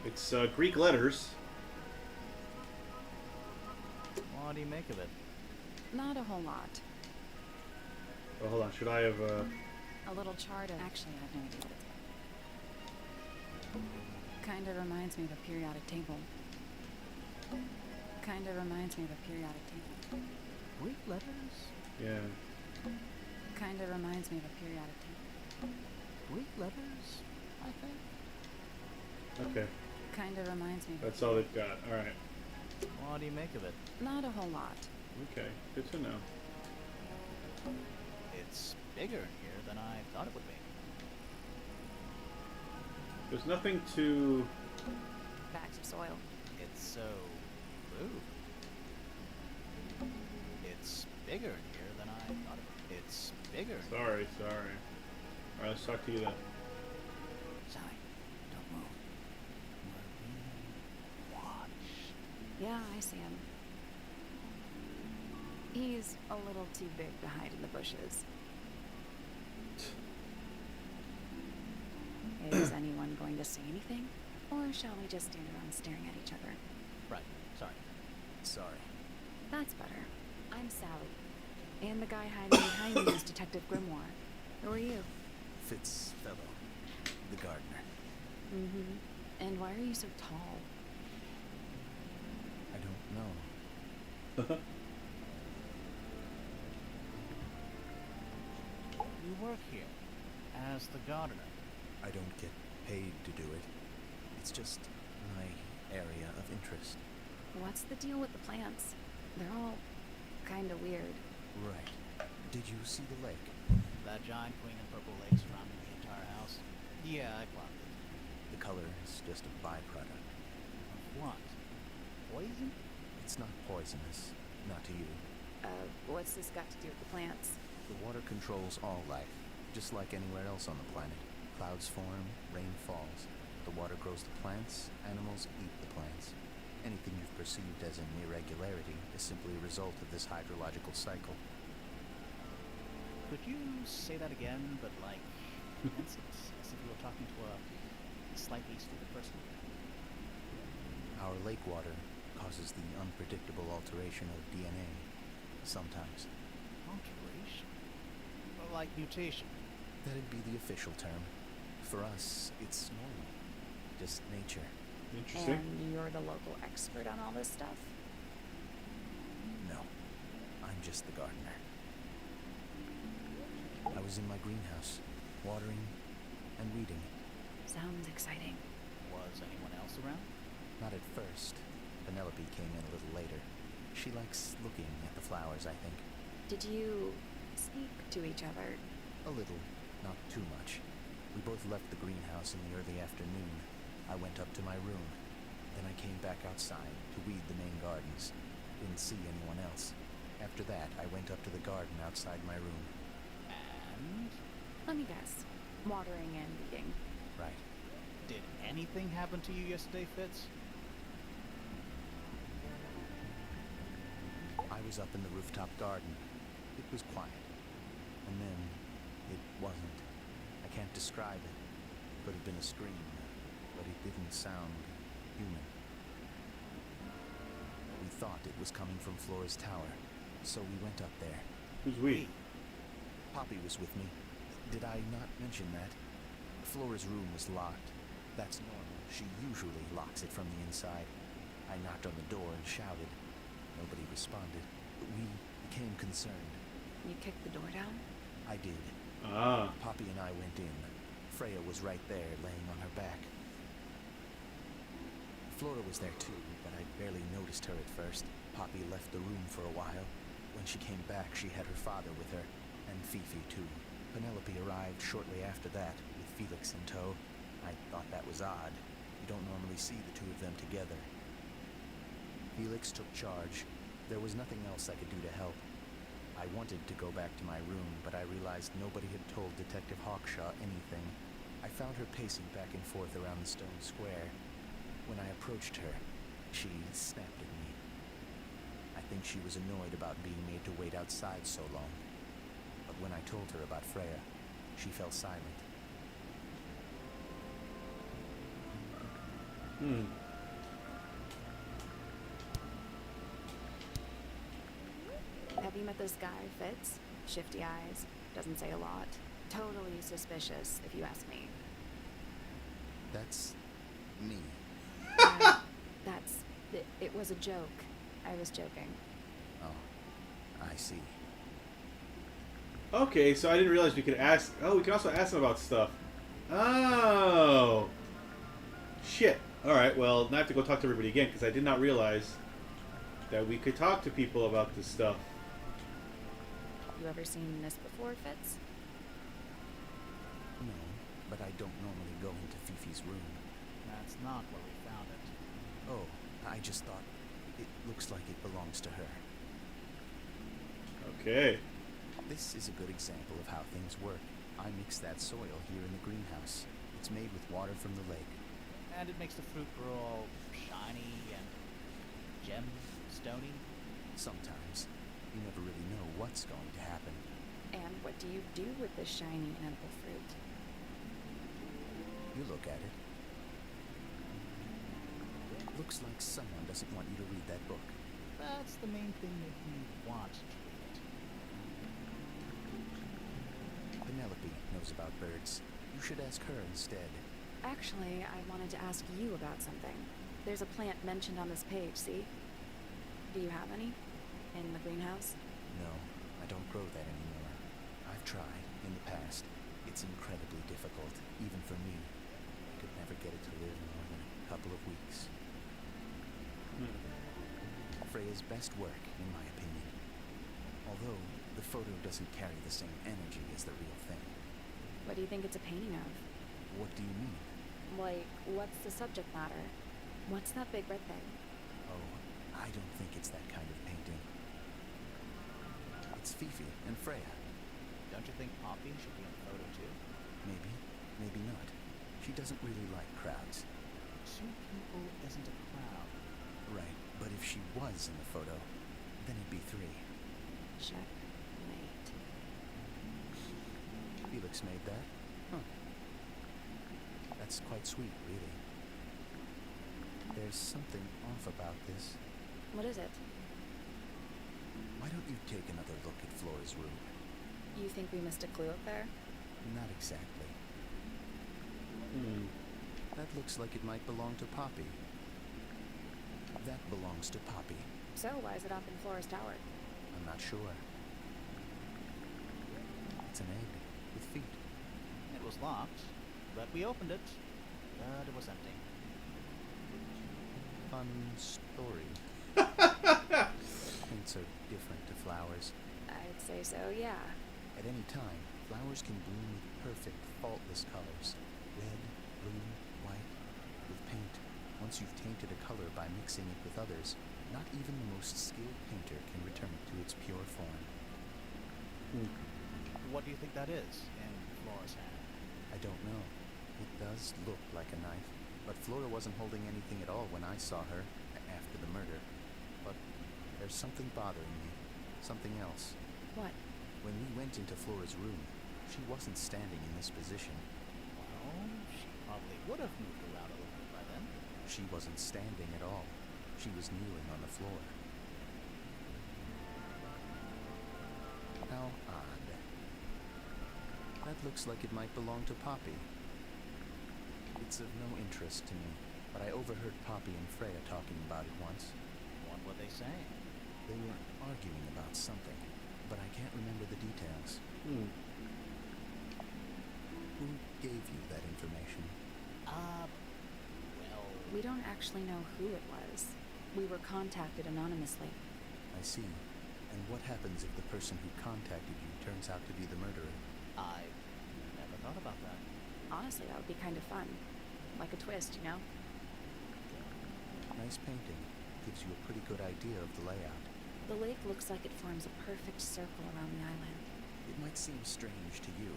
It's Greek letters. What do you make of it? Not a whole lot. Oh, hold on. Should I have, A little chart of, actually, I have no idea what it's about. Kinda reminds me of a periodic table. Kinda reminds me of a periodic table. Greek letters? yeah. Kinda reminds me of a periodic table. Greek letters, I think. Okay. Kinda reminds me of That's all they've got. Alright. What do you make of it? Not a whole lot. Okay. Good to know. It's bigger in here than I thought it would be. There's nothing to... Bags of soil. It's so blue. It's bigger in here than I thought it would be. It's bigger. Sorry. Alright, let's talk to you then. Sally, don't move. We're being watched. Yeah, I see him. He's a little too big to hide in the bushes. Is anyone going to say anything? Or shall we just stand around staring at each other? Right, sorry. Sorry. That's better. I'm Sally. And the guy hiding behind me is Detective Grimoire. Who are you? Fitzfellow, the gardener. Mm-hmm. And why are you so tall? I don't know. You work here as the gardener. I don't get paid to do it. It's just my area of interest. What's the deal with the plants? They're all kinda weird. Right. Did you see the lake? That giant green and purple lake surrounding the entire house? Yeah, I clocked it. The color is just a byproduct. Of what? Poison? It's not poisonous. Not to you. What's this got to do with the plants? The water controls all life, just like anywhere else on the planet. Clouds form, rain falls. The water grows the plants, animals eat the plants. Anything you've perceived as an irregularity is simply a result of this hydrological cycle. Could you say that again, but like, instance, as if you were talking to a slightly stupid person? Our lake water causes the unpredictable alteration of DNA. Sometimes. Alteration? Like mutation? That'd be the official term. For us, it's normal. Just nature. Interesting. And you're the local expert on all this stuff? No, I'm just the gardener. I was in my greenhouse, watering and weeding. Sounds exciting. Was anyone else around? Not at first. Penelope came in a little later. She likes looking at the flowers, I think. Did you speak to each other? A little, not too much. We both left the greenhouse in the early afternoon. I went up to my room. Then I came back outside to weed the main gardens. Didn't see anyone else. After that, I went up to the garden outside my room. And Let me guess. Watering and weeding. Right. did anything happen to you yesterday, Fitz? I was up in the rooftop garden. It was quiet. And then, it wasn't. I can't describe it. Could have been a scream, but it didn't sound human. We thought it was coming from Flora's tower, so we went up there. Who's we? Poppy was with me. Did I not mention that? Flora's room was locked. That's normal. She usually locks it from the inside. I knocked on the door and shouted. Nobody responded. We became concerned. You kicked the door down? I did. Ah. Poppy and I went in. Freya was right there, laying on her back. Flora was there too, but I barely noticed her at first. Poppy left the room for a while. When she came back, she had her father with her, and Fifi too. Penelope arrived shortly after that, with Felix in tow. I thought that was odd. You don't normally see the two of them together. Felix took charge. There was nothing else I could do to help. I wanted to go back to my room, but I realized nobody had told Detective Hawkshaw anything. I found her pacing back and forth around the stone square. When I approached her, she snapped at me. I think she was annoyed about being made to wait outside so long. But when I told her about Freya, she fell silent. Have you met this guy, Fitz? Shifty eyes, doesn't say a lot. Totally suspicious, if you ask me. That's me. It was a joke. I was joking. Oh, I see. Okay, so I didn't realize we could ask. Oh, we can also ask them about stuff. Oh. Shit. Alright, well, now I have to go talk to everybody again, because I did not realize that we could talk to people about this stuff. You ever seen this before, Fitz? No, but I don't normally go into Fifi's room. That's not where we found it. Oh, I just thought it looks like it belongs to her. Okay. This is a good example of how things work. I mix that soil here in the greenhouse. It's made with water from the lake. And it makes the fruit grow all shiny and gemstony. Sometimes, you never really know what's going to happen. And what do you do with this shiny edible fruit? You look at it. Looks like someone doesn't want you to read that book. That's the main thing making me want to read it. Penelope knows about birds. You should ask her instead. Actually, I wanted to ask you about something. There's a plant mentioned on this page, see? Do you have any? In the greenhouse? No, I don't grow that anymore. I've tried in the past. It's incredibly difficult, even for me. I could never get it to live more than a couple of weeks. Freya's best work, in my opinion. Although, the photo doesn't carry the same energy as the real thing. What do you think it's a painting of? What do you mean? Like, what's the subject matter? What's that big red thing? Oh, I don't think it's that kind of painting. It's Fifi and Freya. Don't you think Poppy should be in the photo too? Maybe, maybe not. She doesn't really like crowds. Two people isn't a crowd. Right, but if she was in the photo, then it'd be three. Checkmate. Felix made that? Huh. That's quite sweet, really. There's something off about this. What is it? Why don't you take another look at Flora's room? You think we missed a clue up there? Not exactly. That looks like it might belong to Poppy. That belongs to Poppy. So why is it up in Flora's tower? I'm not sure. It's an egg with feet. It was locked, but we opened it, but it was empty. Fun story. Paints are different to flowers. I'd say so, yeah. At any time, flowers can bloom with perfect, faultless colors. Red, blue, white. With paint, once you've tainted a color by mixing it with others, not even the most skilled painter can return it to its pure form. What do you think that is in Flora's hand? I don't know. It does look like a knife, but Flora wasn't holding anything at all when I saw her after the murder. But there's something bothering me. Something else. What? When we went into Flora's room, she wasn't standing in this position. Well, she probably would have moved around a little bit by then. She wasn't standing at all. She was kneeling on the floor. How odd. That looks like it might belong to Poppy. It's of no interest to me, but I overheard Poppy and Freya talking about it once. What were they saying? They were arguing about something, but I can't remember the details. Who gave you that information? Well... We don't actually know who it was. We were contacted anonymously. I see. And what happens if the person who contacted you turns out to be the murderer? I never thought about that. Honestly, that would be kind of fun. Like a twist, you know? Nice painting. Gives you a pretty good idea of the layout. The lake looks like it forms a perfect circle around the island. It might seem strange to you,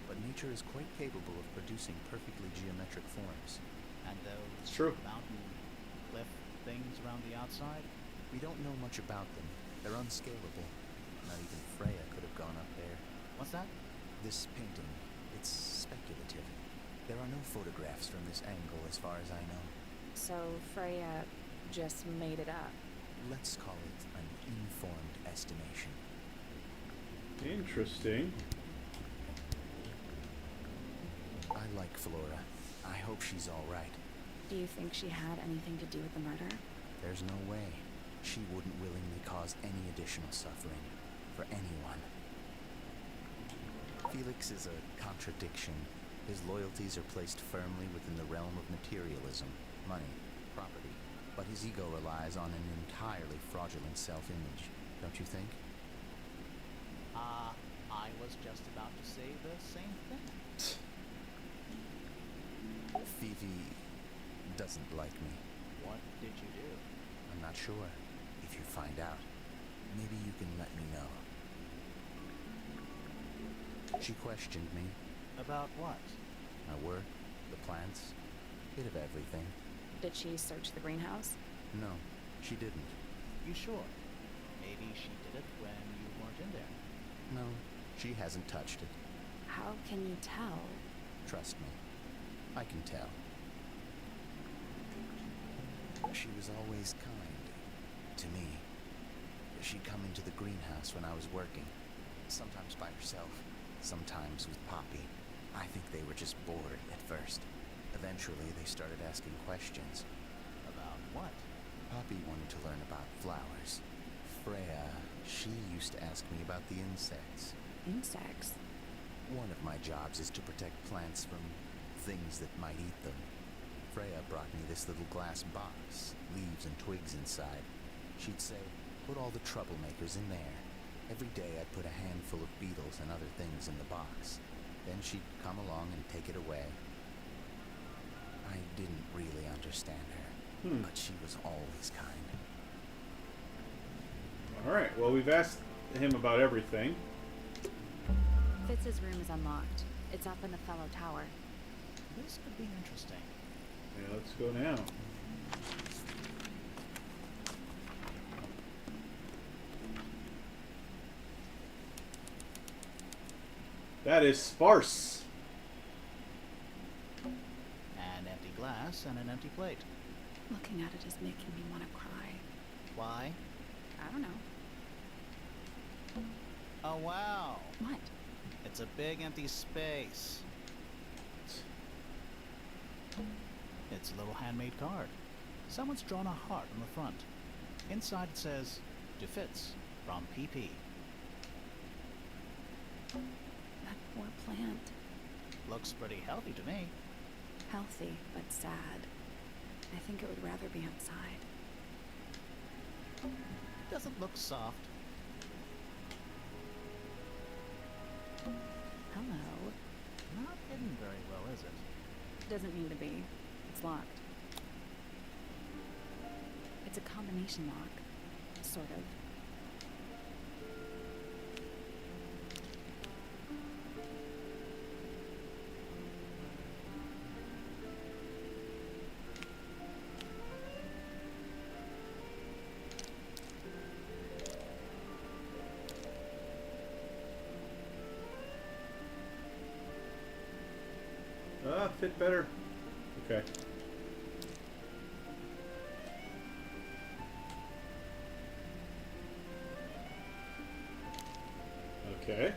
but nature is quite capable of producing perfectly geometric forms. And those It's true. mountain cliff things around the outside? We don't know much about them. They're unscalable. Not even Freya could have gone up there. What's that? This painting, it's speculative. There are no photographs from this angle as far as I know. So Freya just made it up. Let's call it an informed estimation. Interesting. I like Flora. I hope she's all right. Do you think she had anything to do with the murder? There's no way. She wouldn't willingly cause any additional suffering for anyone. Felix is a contradiction. His loyalties are placed firmly within the realm of materialism, money, property. But his ego relies on an entirely fraudulent self-image, don't you think? I was just about to say the same thing. Phoebe doesn't like me. What did you do? I'm not sure. If you find out, maybe you can let me know. She questioned me. About what? My work, the plants, bit of everything. Did she search the greenhouse? No, she didn't. You sure? Maybe she did it when you weren't in there. No, she hasn't touched it. How can you tell? Trust me, I can tell. She was always kind to me. She'd come into the greenhouse when I was working, sometimes by herself, sometimes with Poppy. I think they were just bored at first. Eventually, they started asking questions. About what? Poppy wanted to learn about flowers. Freya, she used to ask me about the insects. Insects? One of my jobs is to protect plants from things that might eat them. Freya brought me this little glass box, leaves and twigs inside. She'd say, put all the troublemakers in there. Every day I'd put a handful of beetles and other things in the box. Then she'd come along and take it away. I didn't really understand her, but she was always kind. Alright, well, we've asked him about everything. Fitz's room is unlocked. It's up in the fellow tower. This could be interesting. Yeah, let's go now. That is sparse. An empty glass and an empty plate. Looking at it is making me want to cry. Why? I don't know. Oh, wow. What? It's a big empty space. It's a little handmade card. Someone's drawn a heart on the front. Inside it says, "To Fitz, from PP." That poor plant. Looks pretty healthy to me. Healthy, but sad. I think it would rather be outside. Doesn't look soft. Hello. Not hidden very well, is it? Doesn't need to be. It's locked. It's a combination lock. Sort of. Fit better. Okay. Okay.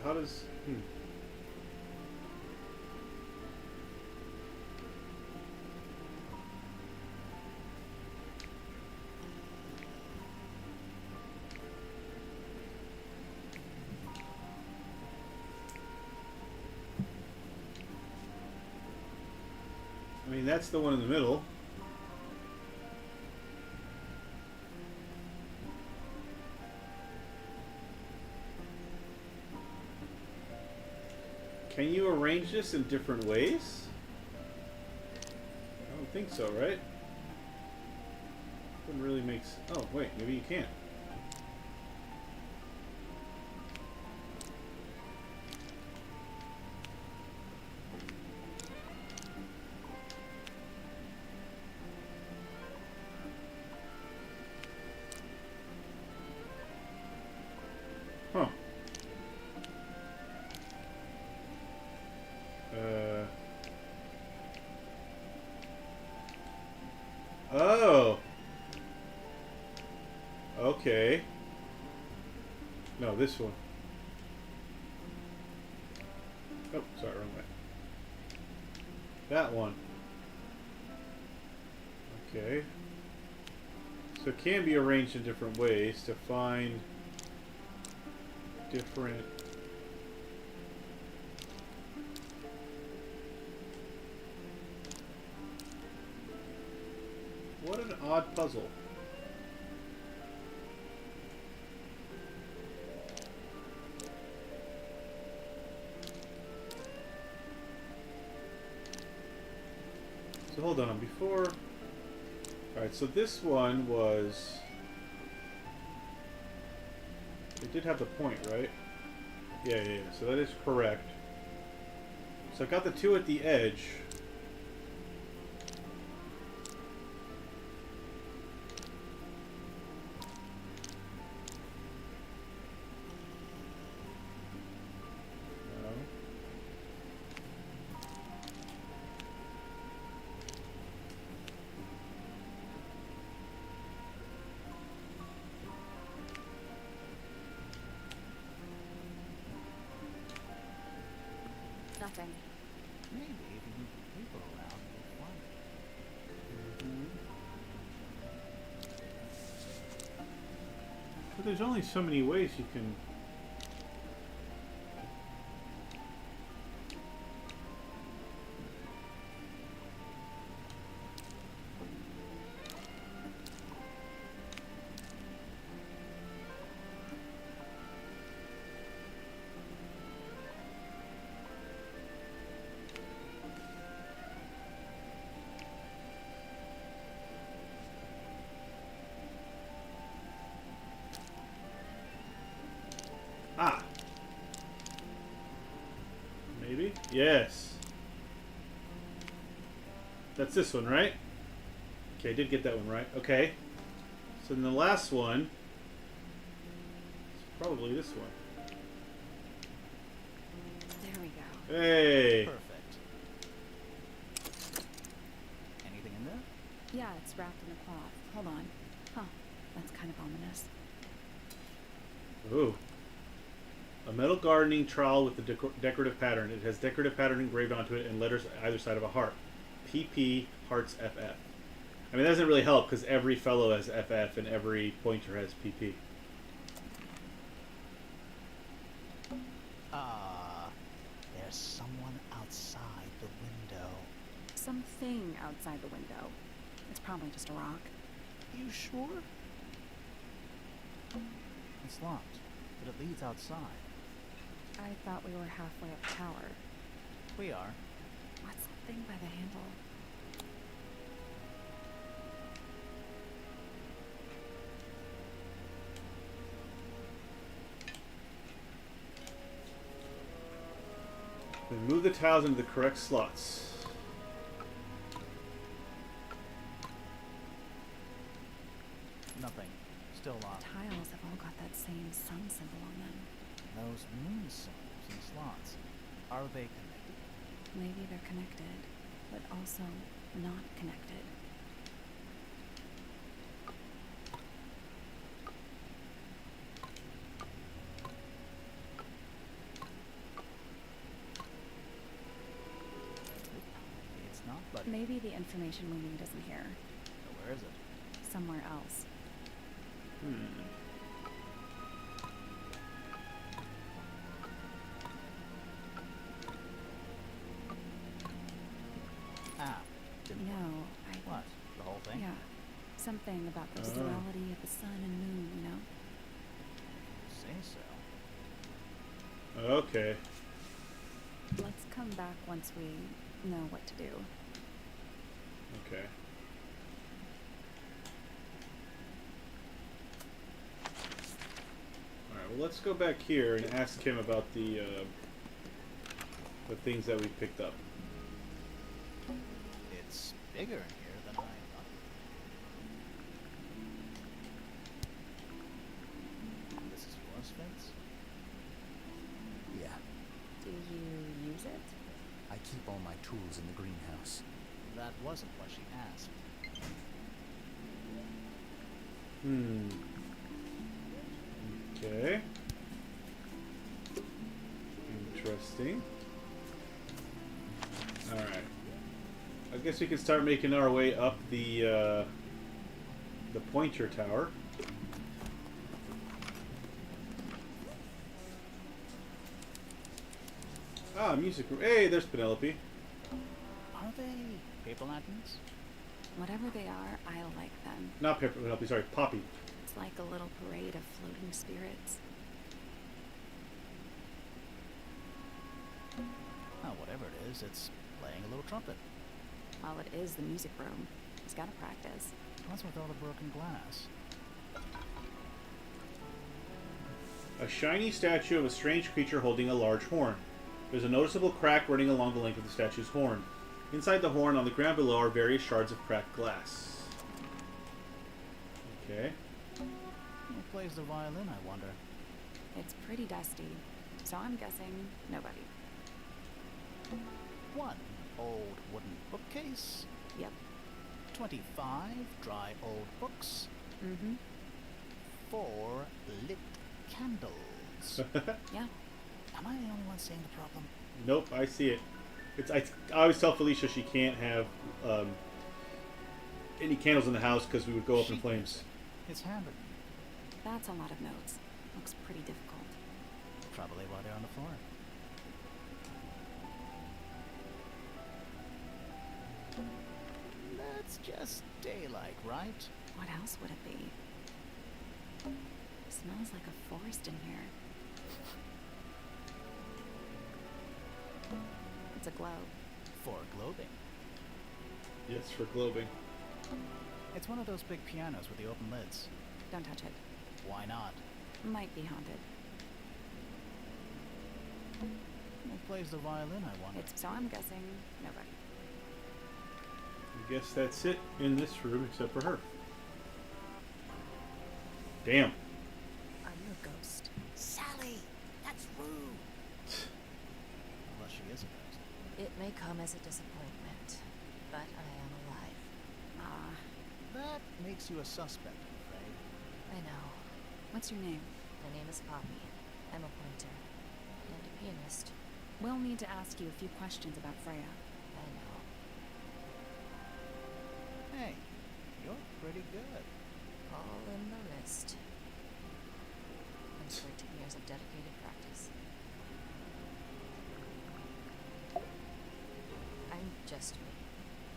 How does... I mean, that's the one in the middle. Can you arrange this in different ways? I don't think so, right? Wouldn't really make sense. Oh, wait, maybe you can't. Huh. Oh. Okay. No, this one. Oh, sorry, wrong way. That one. Okay. So it can be arranged in different ways to find different... What an odd puzzle. So hold on, before... Alright, so this one was... It did have the point, right? Yeah, so that is correct. So I got the two at the edge. Nothing. Maybe if you move the paper around, you'll find it. But there's only so many ways you can... Ah! Maybe? Yes. That's this one, right? Okay, I did get that one right. Okay. So then the last one is probably this one. There we go. Hey! Perfect. Anything in there? Yeah, it's wrapped in a cloth. Hold on. Huh. That's kind of ominous. Ooh. A metal gardening trowel with a decorative pattern. It has decorative pattern engraved onto it and letters either side of a heart. PP Hearts FF. I mean, that doesn't really help because every fellow has FF and every pointer has PP. There's someone outside the window. Something outside the window. It's probably just a rock. You sure? It's locked, but it leads outside. I thought we were halfway up the tower. We are. What's that thing by the handle? Then move the tiles into the correct slots. Nothing. Still locked. Tiles have all got that same sun symbol on them. Those moon symbols and slots. Are they connected? Maybe they're connected, but also not connected. It's not, but Maybe the information we need isn't here. where is it? Somewhere else. Ah, didn't No, What? The whole thing? Yeah. Something about the Oh. duality of the sun and moon, you know? Say so. Okay. Let's come back once we know what to do. Okay. Alright, well let's go back here and ask him about the things that we picked up. It's bigger in here than I thought. This is yours, Vince? Yeah, Do you use it? I keep all my tools in the greenhouse. That wasn't what she asked. Okay. Interesting. Alright. I guess we can start making our way up the pointer tower. Ah, music room. Hey, there's Penelope. Are they paper lanterns? Whatever they are, I like them. Not Penelope, sorry, Poppy. It's like a little parade of floating spirits. Oh, whatever it is, it's playing a little trumpet. Well, it is the music room. He's gotta practice. What's with all the broken glass? A shiny statue of a strange creature holding a large horn. There's a noticeable crack running along the length of the statue's horn. Inside the horn, on the ground below, are various shards of cracked glass. Okay. Who plays the violin, I wonder? It's pretty dusty, so I'm guessing nobody. One old wooden bookcase. Yep. 25 dry old books. Mm-hmm. 4 lit candles. Yeah. Am I the only one seeing the problem? Nope, I see it. I always tell Felicia she can't have any candles in the house because we would go up in flames. It's handwritten. That's a lot of notes. Looks pretty difficult. Probably while they're on the floor. That's just daylight, right? What else would it be? Smells like a forest in here. It's a globe. For globing. Yes, for globing. It's one of those big pianos with the open lids. Don't touch it. Why not? Might be haunted. Who plays the violin, I wonder? So I'm guessing nobody. I guess that's it in this room except for her. Damn. Are you a ghost? Sally, that's rude. Unless she is a ghost. It may come as a disappointment, but I am alive. Ah, That makes you a suspect, I'm afraid. I know. what's your name? My name is Poppy. I'm a pointer. We'll need to ask you a few questions about Freya. I know. Hey, you're pretty good. All in the wrist. And 13 years of dedicated practice. I'm just me.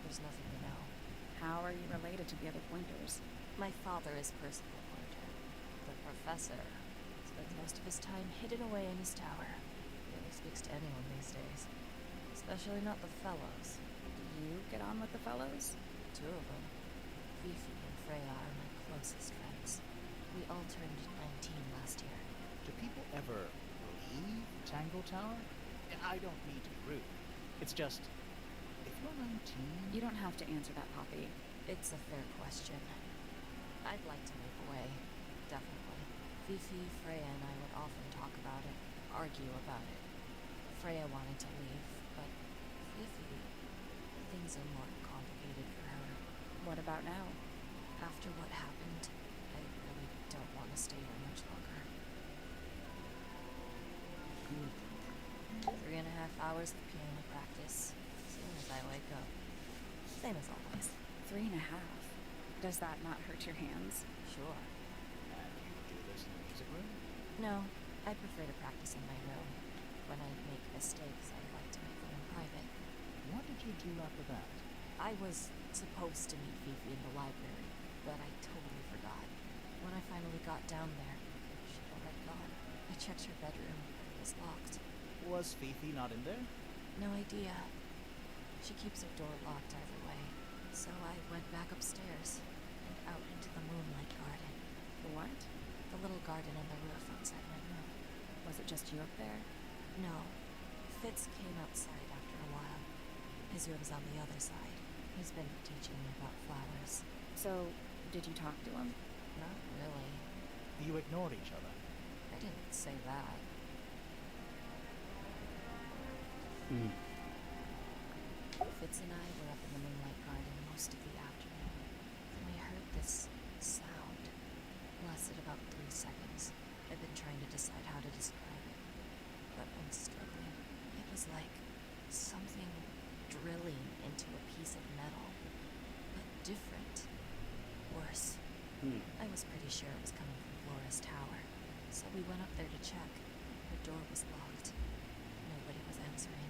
There's nothing to know. How are you related to the other pointers? My father is Percival Pointer. The professor spends most of his time hidden away in his tower. He only speaks to anyone these days. Especially not the fellows. Do you get on with the fellows? 2 of them. Fifi and Freya are my closest friends. We all turned 19 last year. Do people ever leave Tangle Tower? I don't mean to be rude. It's just, if you're 19... You don't have to answer that, Poppy. It's a fair question. I'd like to move away. Definitely. Fifi, Freya, and I would often talk about it, argue about it. Freya wanted to leave, but Fifi, things are more complicated for her. What about now? After what happened, I really don't want to stay here much longer. 3.5 hours of piano practice, as soon as I wake up. Same as always. 3.5. Does that not hurt your hands? Sure. And you do this in the music room? No, I prefer to practice in my room. When I make mistakes, I like to make them in private. What did you do after that? I was supposed to meet Fifi in the library, but I totally forgot. When I finally got down there, she'd already gone. I checked her bedroom. It was locked. Was Fifi not in there? No idea. She keeps her door locked either way. So I went back upstairs and out into the moonlight garden. What? The little garden on the roof outside my room. Was it just you up there? No. Fitz came outside after a while. His room's on the other side. He's been teaching me about flowers. So, did you talk to him? Not really. You ignored each other. I didn't say that. Fitz and I were up in the moonlight garden most of the afternoon. Then we heard this sound. It lasted about 3 seconds. I've been trying to decide how to describe it, but I'm struggling. It was like something drilling into a piece of metal, but different. Worse. I was pretty sure it was coming from Flora's tower, so we went up there to check. Her door was locked. Nobody was answering.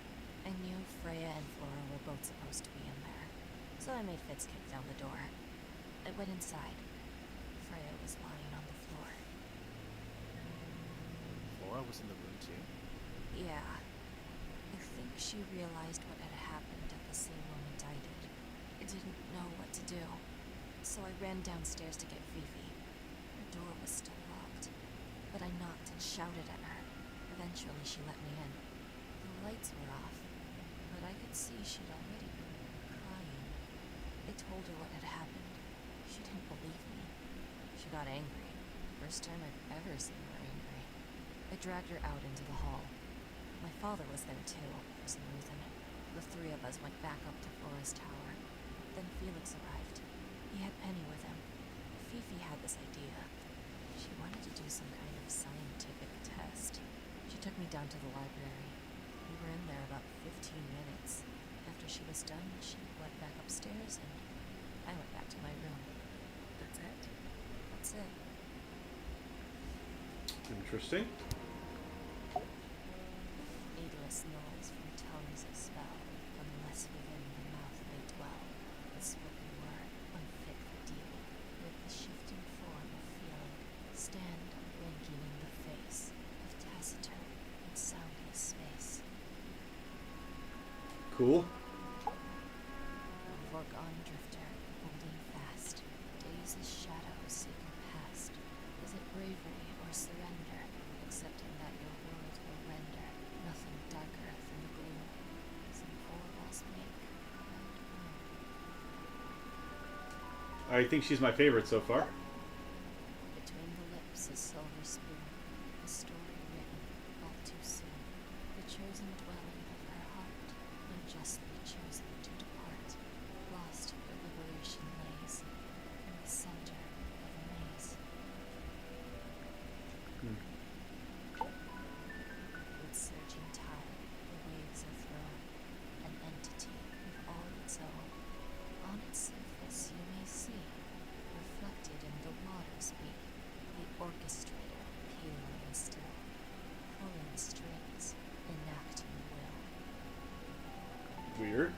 I knew Freya and Flora were both supposed to be in there, so I made Fitz kick down the door. I went inside. Freya was lying on the floor. Flora was in the room too? Yeah. I think she realized what had happened at the same moment I did. I didn't know what to do, so I ran downstairs to get Fifi. Her door was still locked, but I knocked and shouted at her. Eventually she let me in. The lights were off, but I could see she'd already been crying. I told her what had happened. She didn't believe me. She got angry. First time I've ever seen her angry. I dragged her out into the hall. My father was there too, for some reason. The 3 of us went back up to Flora's tower. Then Felix arrived. He had Penny with him. Fifi had this idea. She wanted to do some kind of scientific test. She took me down to the library. We were in there about 15 minutes. After she was done, she went back upstairs and I went back to my room. That's it? That's it. Interesting. Needless noise from tongues of spell, unless within the mouth they dwell. The spoken word, unfit for dealing, with the shifting form of feeling, stand blinking in the face of taciturn and soundless space. Cool. Foregone drifter, holding fast, days as shadows seeking past. Is it bravery or surrender, accepting that your world will render nothing darker than the gloom? Some 4 walls make round room. I think she's my favorite so far. Between the lips a silver spoon, a story written all too soon. The chosen dwelling of her heart, unjustly chosen to depart. Lost her liberation lays in the center of a maze. With surging tide, the Weird.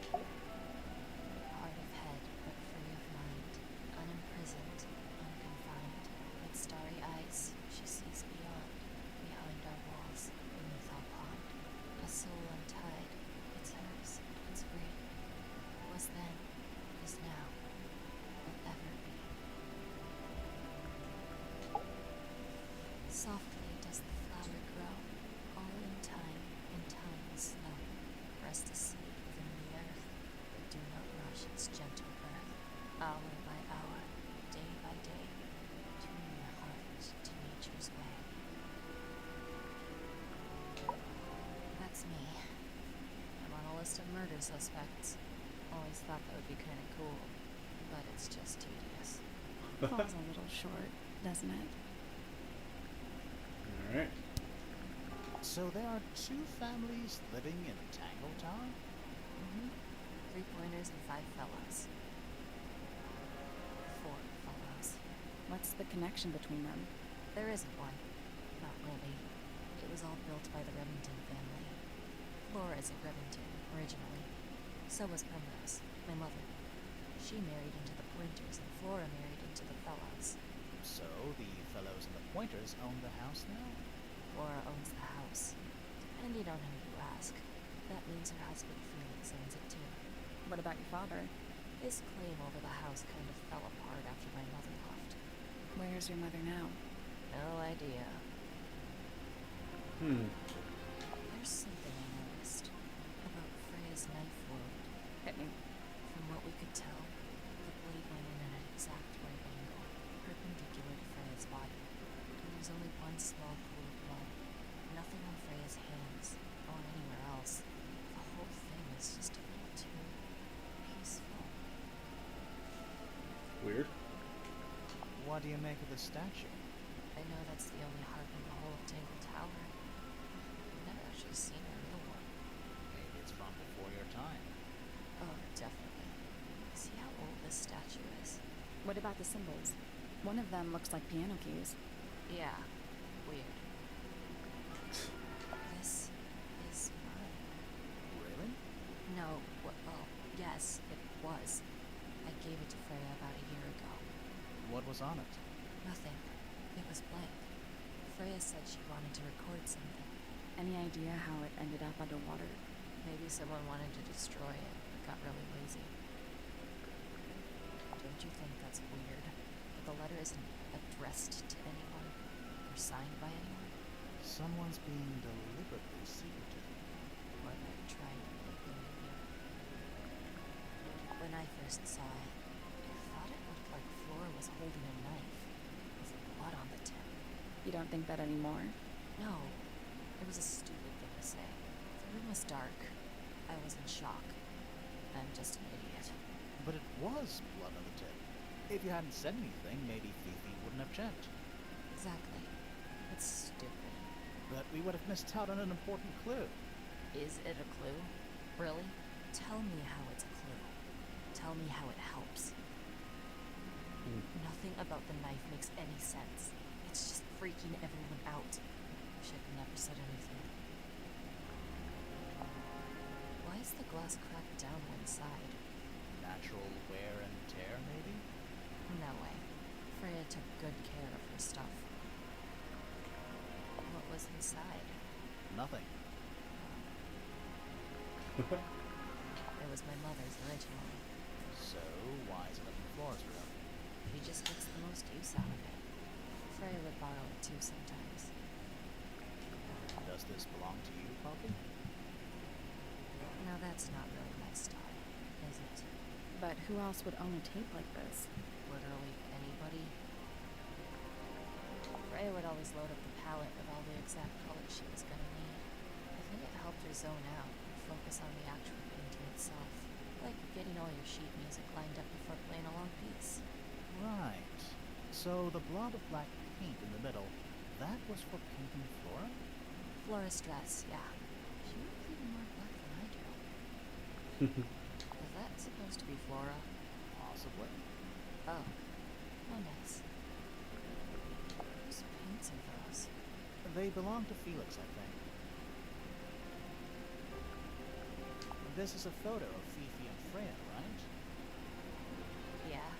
Hard of head, but free of mind. Unimprisoned, unconfined. With starry eyes, she sees beyond. Behind our walls, beneath our pond. A soul untied. It's hers. It's free. Was then. Is now. Will ever be. Softly does the flower grow. All in time is slow. Rest a seed within the earth, but do not rush its gentle birth. Hour by hour, day by day, tune your heart to nature's way. That's me. I'm on a list of murder suspects. Always thought that would be kind of cool, but it's just tedious. Falls a little short, doesn't it? Alright. So there are 2 families living in Tangle Town? 3 pointers and 5 fellows. 4 fellows. What's the connection between them? There isn't one. Not really. It was all built by the Remington family. Flora is a Remington, originally. So was Primrose, my mother. She married into the Pointers, and Flora married into the Fellows. So the Fellows and the Pointers own the house now? Flora owns the house. Depending on who you ask. That means her husband Felix owns it too. What about your father? His claim over the house kind of fell apart after my mother left. Where's your mother now? No idea. There's something I noticed about Freya's knife wound. Hit me. From what we could tell, the blade went in at an exact right angle, perpendicular to Freya's body. And there's only one small pool of blood. Nothing on Freya's hands, or anywhere else. The whole thing is just a little too peaceful. Weird. What do you make of the statue? I know that's the only heart in the whole of Tangle Tower. I've never actually seen a real one. Maybe it's from before your time. Oh, definitely. See how old this statue is? What about the symbols? One of them looks like piano keys. Yeah, weird. This is mine. Really? No, well, yes, it was. I gave it to Freya about a year ago. What was on it? Nothing. It was blank. Freya said she wanted to record something. Any idea how it ended up underwater? Maybe someone wanted to destroy it, but got really lazy. Don't you think that's weird? That the letter isn't addressed to anyone, or signed by anyone? Someone's being deliberately secretive. Or they're trying to manipulate you. When I first saw it, I thought it looked like Flora was holding a knife, with blood on the tip. You don't think that anymore? No, it was a stupid thing to say. The room was dark. I was in shock. I'm just an idiot. But it was blood on the tip. If you hadn't said anything, maybe Fifi wouldn't have checked. Exactly. It's stupid. But we would have missed out on an important clue. Is it a clue? Really? Tell me how it's a clue. Tell me how it helps. Nothing about the knife makes any sense. It's just freaking everyone out. Wish I'd never said anything. Why is the glass cracked down one side? Natural wear and tear, maybe? No way. Freya took good care of her stuff. What was inside? Nothing. It was my mother's originally. So, why is it up in Flora's room? She just gets the most use out of it. Freya would borrow it too sometimes. Does this belong to you, Poppy? Now that's not really my style, is it? But who else would own a tape like this? Literally anybody. Freya would always load up the palette with all the exact colors she was gonna need. I think it helped her zone out and focus on the actual painting itself. Like getting all your sheet music lined up before playing a long piece. Right. So the blob of black paint in the middle, that was for painting Flora? Flora's dress, yeah. She looks even more black than I do. Is that supposed to be Flora? Possibly. Oh. Oh, nice. Whose paints are those? They belong to Felix, I think. This is a photo of Fifi and Freya, right? Yeah,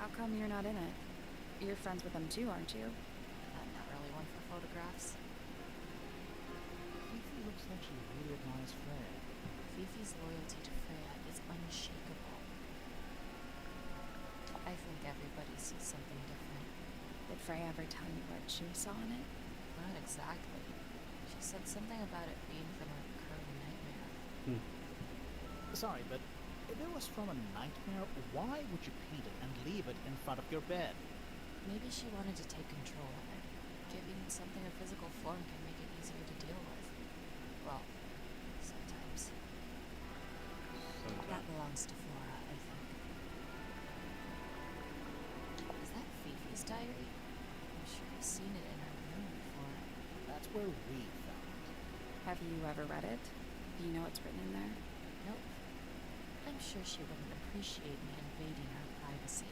How come you're not in it? You're friends with them too, aren't you? I'm not really one for photographs. Fifi looks like she really admires Freya. Fifi's loyalty to Freya is unshakable. I think everybody sees something different. Did Freya ever tell you what she saw in it? Not exactly. She said something about it being from a recurring nightmare. Sorry, but if it was from a nightmare, why would you paint it and leave it in front of your bed? Maybe she wanted to take control of it. Giving something a physical form can make it easier to deal with. Well, sometimes. That belongs to Flora, I think. Is that Fifi's diary? I'm sure I've seen it in her room before. That's where we found it. Have you ever read it? Do you know what's written in there? Nope. I'm sure she wouldn't appreciate me invading her privacy.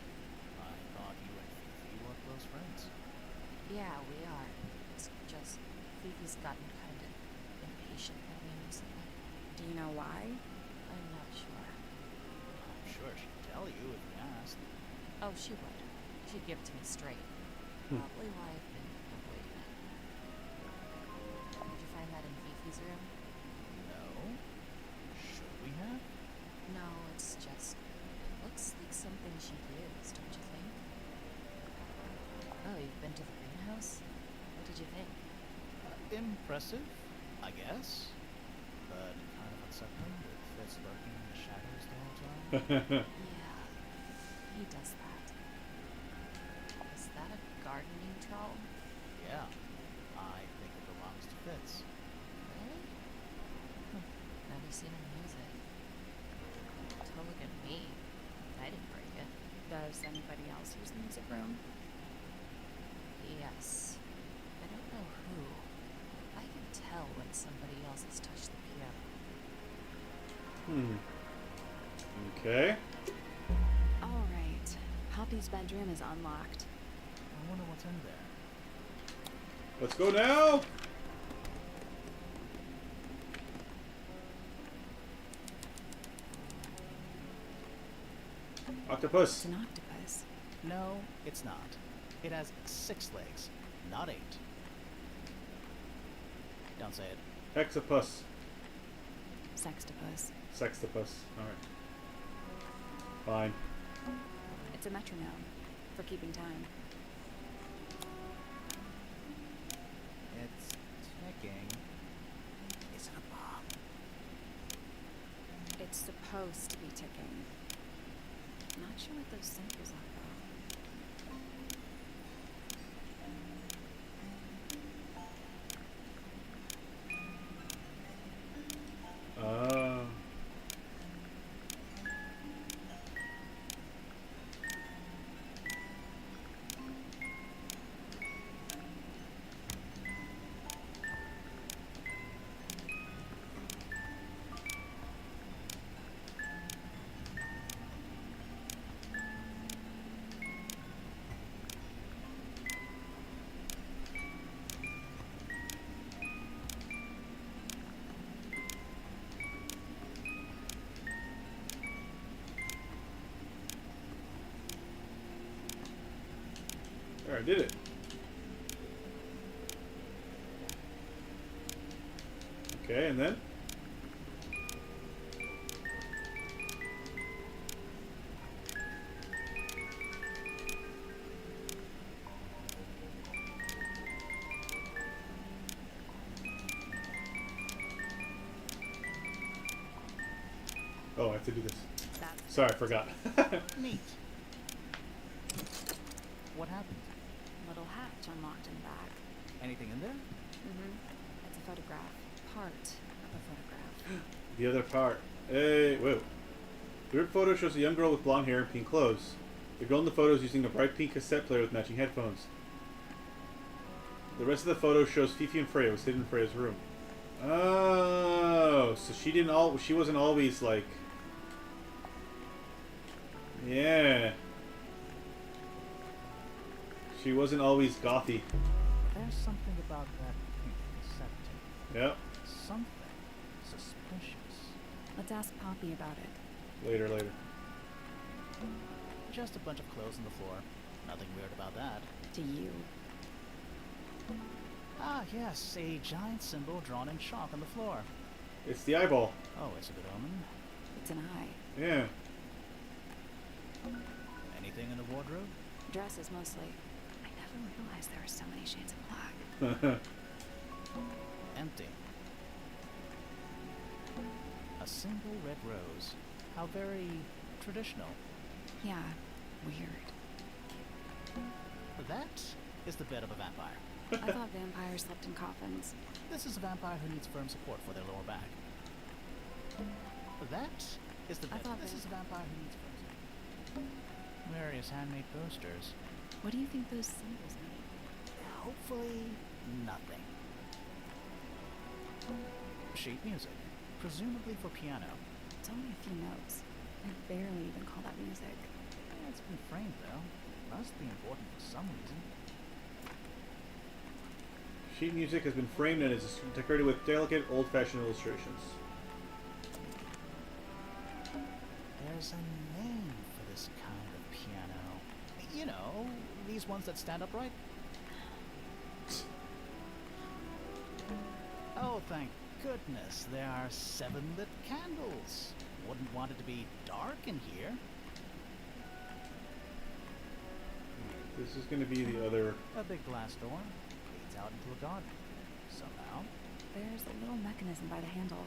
I thought you and Fifi were close friends. Yeah, we are. It's just Fifi's gotten kind of impatient with me recently. Do you know why? I'm not sure. I'm sure she'd tell you if you asked. Oh, she would. She'd give it to me straight. Probably why I've been avoiding it. Did you find that in Fifi's room? No? Should we have? No, it's just... It looks like something she used, don't you think? Oh, you've been to the greenhouse? What did you think? Impressive, I guess. But kind of unsettling with Fitz lurking in the shadows the whole time. Yeah, he does that. Is that a gardening trowel? Yeah, I think it belongs to Fitz. Really? Never seen him use it. Don't look at me. I didn't break it. Does anybody else use the music room? Yes. I don't know who. I can tell when somebody else has touched the piano. Okay. All right. Poppy's bedroom is unlocked. I wonder what's in there. Let's go now! Octopus. It's an octopus. No, it's not. It has 6 legs, not 8. Don't say it. Hexapus. Sextopus. Sextopus. Alright. Fine. It's a metronome for keeping time. It's ticking. Is it a bomb? It's supposed to be ticking. Not sure what those symbols are, There, I did it. Okay, and then? Oh, I have to do this. That's Sorry, I forgot. Neat. What happened? little hatch unlocked in the back. Anything in there? Mm-hmm. It's a photograph. Part of a photograph. The other part. Hey, whoa. The ripped photo shows a young girl with blonde hair and pink clothes. The girl in the photo is using a bright pink cassette player with matching headphones. The rest of the photo shows Fifi and Freya was hidden in Freya's room. Oh, so she wasn't always like... Yeah. She wasn't always gothy. There's something about that pink cassette tape. Yep. Something suspicious. Let's ask Poppy about it. Later. Just a bunch of clothes on the floor. Nothing weird about that. To you. Ah, yes, a giant symbol drawn in chalk on the floor. It's the eyeball. Oh, it's a good omen. It's an eye. Yeah. Anything in the wardrobe? Dresses mostly. I never realized there were so many shades of black. Empty. A single red rose. How very traditional. Yeah, weird. That is the bed of a vampire. I thought vampires slept in coffins. This is a vampire who needs firm support for their lower back. That is the bed. This is a vampire who needs firm support. Various handmade posters. What do you think those symbols mean? Hopefully, nothing. Sheet music. Presumably for piano. It's only a few notes. I barely even call that music. It's been framed, though. Must be important for some reason. Sheet music has been framed and is decorated with delicate, old-fashioned illustrations. There's a name for this kind of piano. You know, these ones that stand upright. Oh, thank goodness, there are 7 lit candles. Wouldn't want it to be dark in here. This is going to be the other... A big glass door leads out into a garden. Somehow. There's a little mechanism by the handle.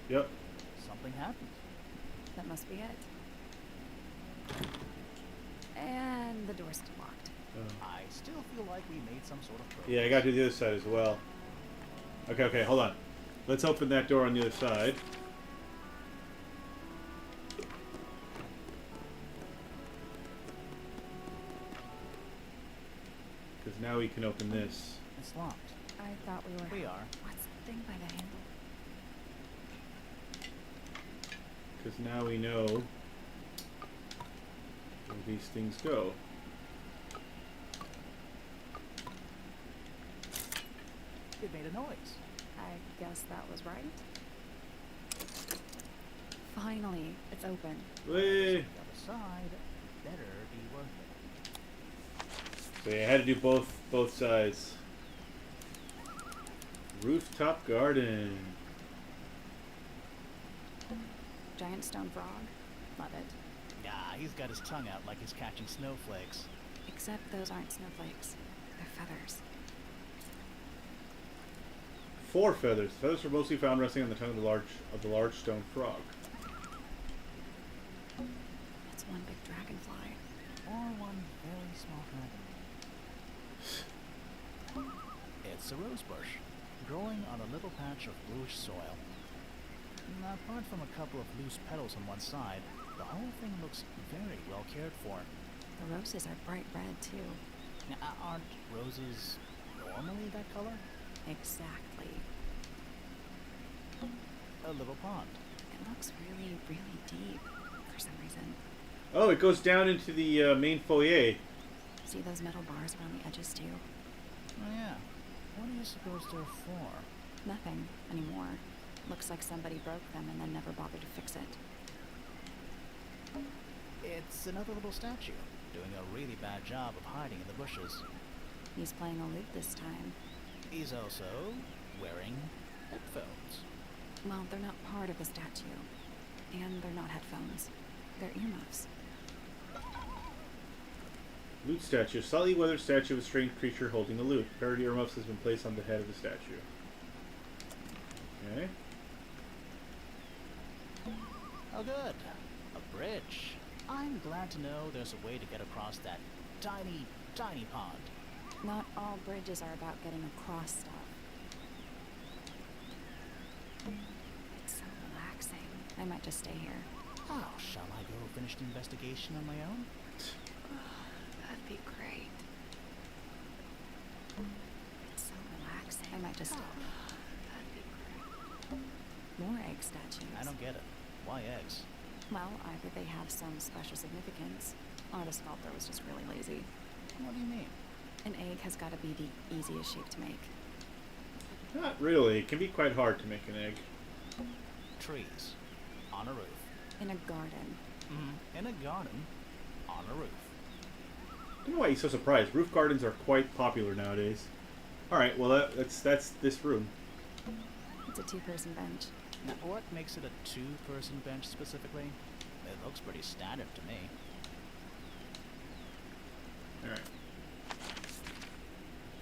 Yep. Something happened. That must be it. And the door's still locked. I still feel like we made some sort of progress. Yeah, I got to do the other side as well. Okay, hold on. Let's open that door on the other side. Because now we can open this. It's locked. I thought we were... We are. What's the thing by the handle? Because now we know where these things go. It made a noise. I guess that was right. Finally, it's open. Way. The other side better be worth it. So yeah, I had to do both sides. Rooftop garden. Giant stone frog. Love it. Yeah, he's got his tongue out like he's catching snowflakes. Except those aren't snowflakes. They're feathers. 4 feathers. Feathers were mostly found resting on the tongue of the large stone frog. That's one big dragonfly. Or one very small dragon. It's a rose bush, growing on a little patch of bluish soil. Now, apart from a couple of loose petals on one side, the whole thing looks very well cared for. The roses are bright red, too. Now, aren't roses normally that color? Exactly. A little pond. It looks really, really deep for some reason. Oh, it goes down into the main foyer. See those metal bars around the edges, too? Oh, yeah. What do you suppose they're for? Nothing anymore. Looks like somebody broke them and then never bothered to fix it. It's another little statue, doing a really bad job of hiding in the bushes. He's playing a lute this time. He's also wearing headphones. Well, they're not part of the statue. And they're not headphones. They're earmuffs. Lute statue. Slightly weathered statue of a strange creature holding a lute. A pair of earmuffs has been placed on the head of the statue. Okay. Oh, good. A bridge. I'm glad to know there's a way to get across that tiny, tiny pond. Not all bridges are about getting across stuff. It's so relaxing. I might just stay here. Oh, shall I go finish the investigation on my own? That'd be great. It's so relaxing. I might just stay. That'd be great. More egg statues. I don't get it. Why eggs? Well, either they have some special significance, or the sculptor was just really lazy. What do you mean? An egg has got to be the easiest shape to make. Not really. It can be quite hard to make an egg. Trees. On a roof. In a garden. In a garden. On a roof. I don't know why he's so surprised. Roof gardens are quite popular nowadays. Alright, well that's this room. It's a two-person bench. Now, what makes it a two-person bench specifically? It looks pretty standard to me. Alright.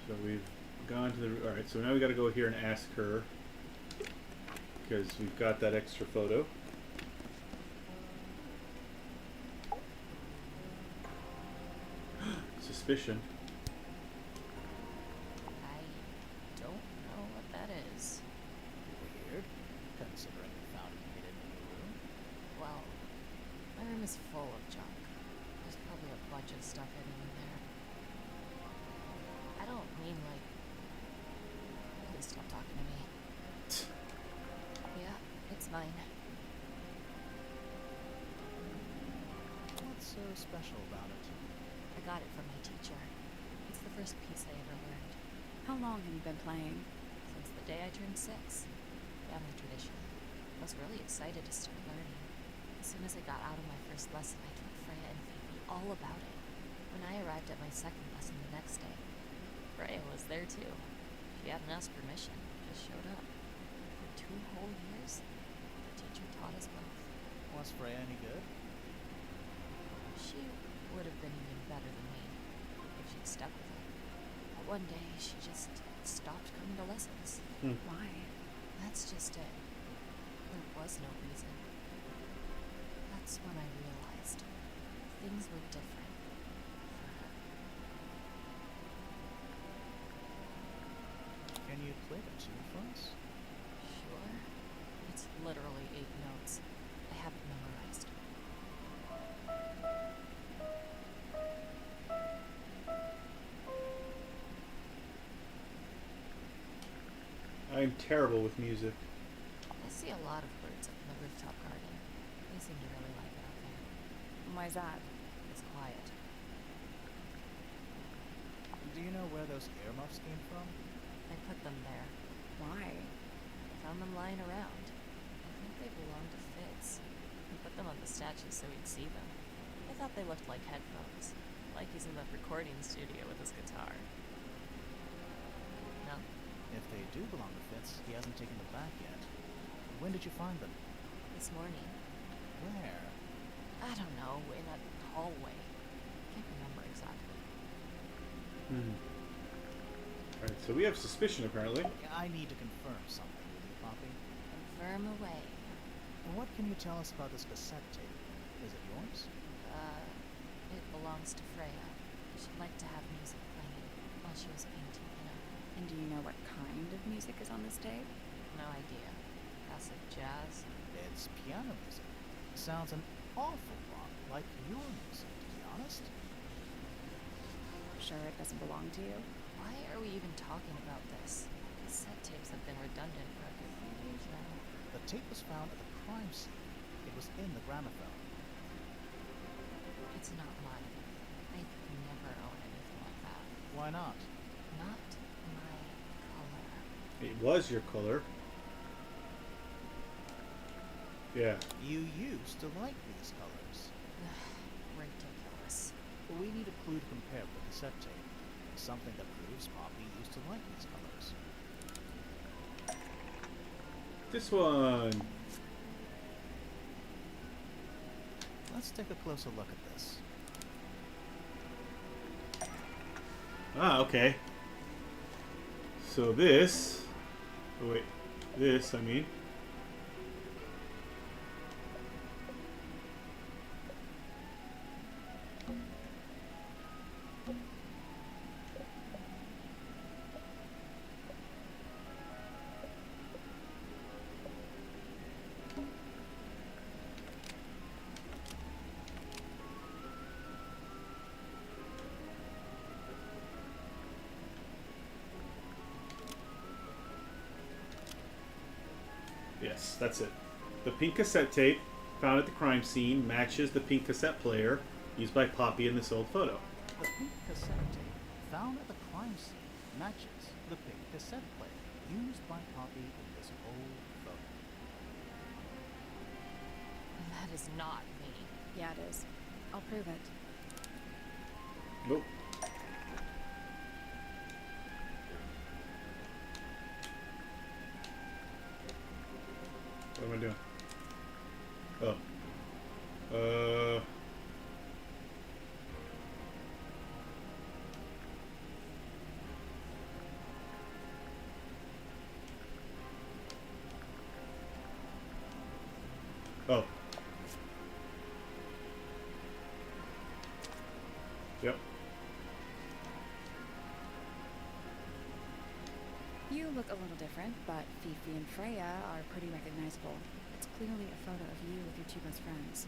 So we've gone to the... Alright, so now we gotta go here and ask her. Because we've got that extra photo. Suspicion. I don't know what that is. Weird, considering we found it hidden in your room. Well, my room is full of junk. There's probably a bunch of stuff hidden in there. I don't mean like... Please stop talking to me. Yeah, it's mine. What's so special about it? I got it from my teacher. It's the first piece I ever learned. How long have you been playing? Since the day I turned 6. Family tradition. I was really excited to start learning. As soon as I got out of my first lesson, I told Freya and Phoebe all about it. When I arrived at my second lesson the next day, Freya was there too. She hadn't asked permission, just showed up. For 2 whole years, the teacher taught us both. Was Freya any good? She would have been even better than me if she'd stuck with it. But one day, she just stopped coming to lessons. Why? That's just it. There was no reason. That's when I realized things were different for her. Can you play the tune for us? Sure. It's literally 8 notes. I have it memorized. I'm terrible with music. I see a lot of birds up in the rooftop garden. They seem to really like it out there. Why's that? It's quiet. Do you know where those earmuffs came from? I put them there. Why? I found them lying around. I think they belonged to Fitz. He put them on the statue so we'd see them. I thought they looked like headphones. Like he's in the recording studio with his guitar. No? If they do belong to Fitz, he hasn't taken them back yet. When did you find them? This morning. Where? I don't know, in a hallway. Can't remember exactly. Alright, so we have suspicion apparently. I need to confirm something with you, Poppy. Confirm away. What can you tell us about this cassette tape? Is it yours? It belongs to Freya. She'd like to have music playing while she was painting, you know. And do you know what kind of music is on this tape? No idea. Acid jazz? It's piano music. Sounds an awful lot like your music, to be honest. Sure it doesn't belong to you? Why are we even talking about this? Cassette tapes have been redundant for a good few years now. The tape was found at the crime scene. It was in the gramophone. It's not mine. I'd never own anything like that. Why not? Not my color. It was your color. Yeah. You used to like these colors. Ridiculous. We need a clue to compare with the cassette tape. Something that proves Poppy used to like these colors. This one. Let's take a closer look at this. Ah, okay. So this... Oh wait. This, I mean. Yes, that's it. The pink cassette tape found at the crime scene matches the pink cassette player used by Poppy in this old photo. The pink cassette tape found at the crime scene matches the pink cassette player used by Poppy in this old photo. That is not me. Yeah, it is. I'll prove it. Nope. What am I doing? Oh. Oh. Yep. You look a little different, but Fifi and Freya are pretty recognizable. It's clearly a photo of you with your two best friends.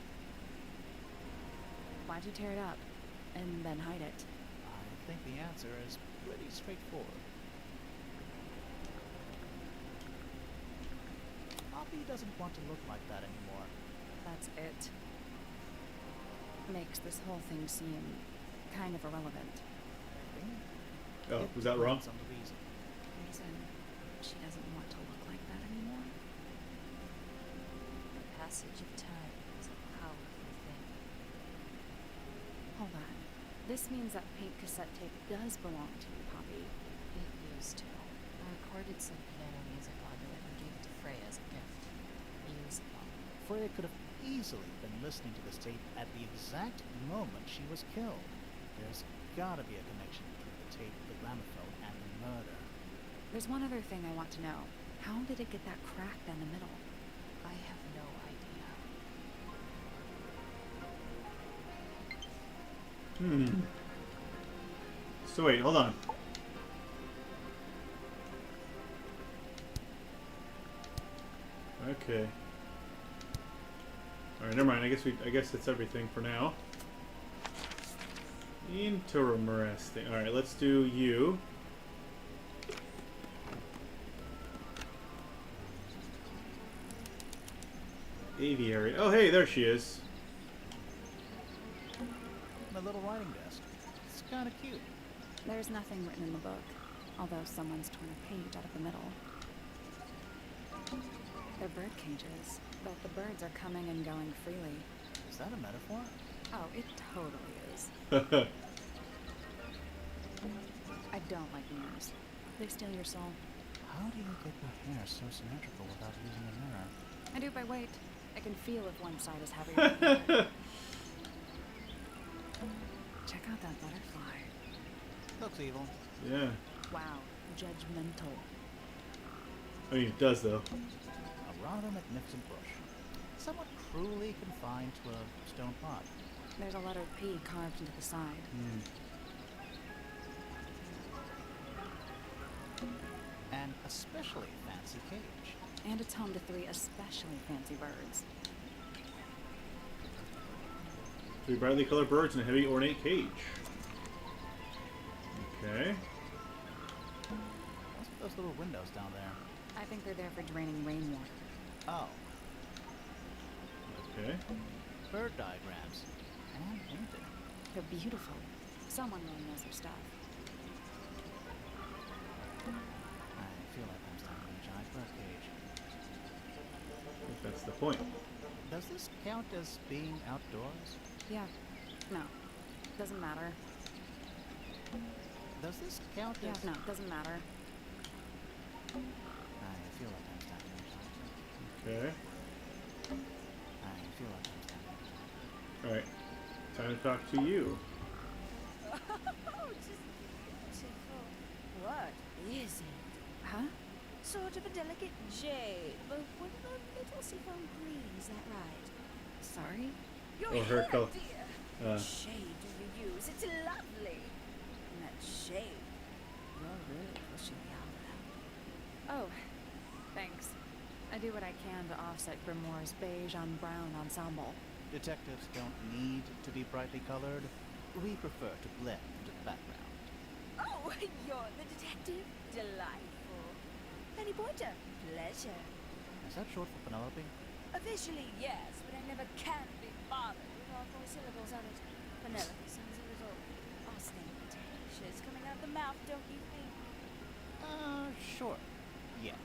Why'd you tear it up and then hide it? I think the answer is pretty straightforward. Poppy doesn't want to look like that anymore. That's it. Makes this whole thing seem kind of irrelevant. Oh, It was that wrong? depends on the reason. Reason she doesn't want to look like that anymore? The passage of time is a powerful thing. Hold on. This means that pink cassette tape does belong to you, Poppy. It used to. I recorded some piano music onto it and gave it to Freya as a gift. Years ago. Freya could have easily been listening to this tape at the exact moment she was killed. There's gotta be a connection between the tape, the gramophone, and the murder. There's one other thing I want to know. How did it get that crack down the middle? I have no idea. So wait, hold on. Okay. Alright, never mind. I guess that's everything for now. Interesting. Alright, let's do you. Aviary. Oh hey, there she is. My little writing desk. It's kind of cute. There's nothing written in the book, although someone's torn a page out of the middle. They're bird cages, but the birds are coming and going freely. Is that a metaphor? Oh, it totally is. I don't like mirrors. They steal your soul. How do you get your hair so symmetrical without using a mirror? I do it by weight. I can feel if one side is heavier than the other. Check out that butterfly. Looks evil. Yeah. Wow, judgmental. I mean, it does though. A rather magnificent bush. Somewhat cruelly confined to a stone pot. There's a letter P carved into the side. An especially fancy cage. And it's home to 3 especially fancy birds. 3 brightly colored birds in a heavy ornate cage. Okay. What's with those little windows down there? I think they're there for draining rainwater. Oh, Okay. bird diagrams. And painting. They're beautiful. Someone really knows their stuff. I feel like I'm standing in a giant bird cage. I think that's the point. Does this count as being outdoors? Yeah. No. Doesn't matter. Does this count Yeah, as... no, doesn't matter. I feel like I'm standing in a giant... Okay. I feel like I'm standing in a giant... Alright. Time to talk to you. Oh, just beautiful. What is it? Huh? Sort of a delicate jade, but with a little seafoam green, is that right? Sorry? Your Oh, her hair, color. dear. Uh. What shade do you use? It's lovely. And that shade, you're really pushing the envelope. Oh, thanks. I do what I can to offset Grimoire's beige on brown ensemble. Detectives don't need to be brightly colored. We prefer to blend into the background. Oh, you're the detective? Delightful. Any pointer? Pleasure. Is that short for Penelope? Officially, yes, but I never can be bothered with all 4 syllables of it. Penelope sounds a little ostentatious coming out of the mouth, don't you think? Sure. Yeah.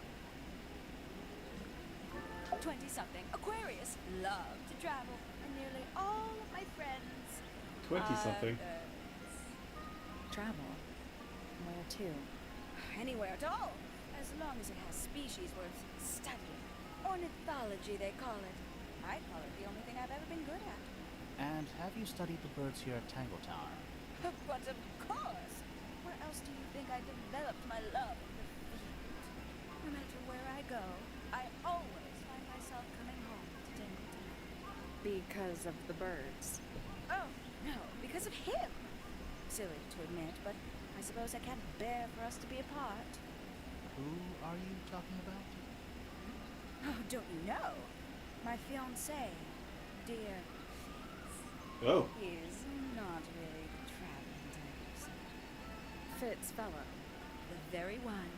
20-something, Aquarius, love to travel, and nearly all of my friends 20-something. are birds. Travel? Where to? Anywhere at all, as long as it has species worth studying. Ornithology, they call it. I call it the only thing I've ever been good at. And have you studied the birds here at Tangle Tower? But of course! Where else do you think I developed my love of the field? No matter where I go, I always find myself coming home to Tangle Tower. Because of the birds. Oh, no, because of him! Silly to admit, but I suppose I can't bear for us to be apart. Who are you talking about? Oh, don't you know? My fiancé, dear Fitz. Oh. He's not really the traveling type of son. Fitz fellow. The very one.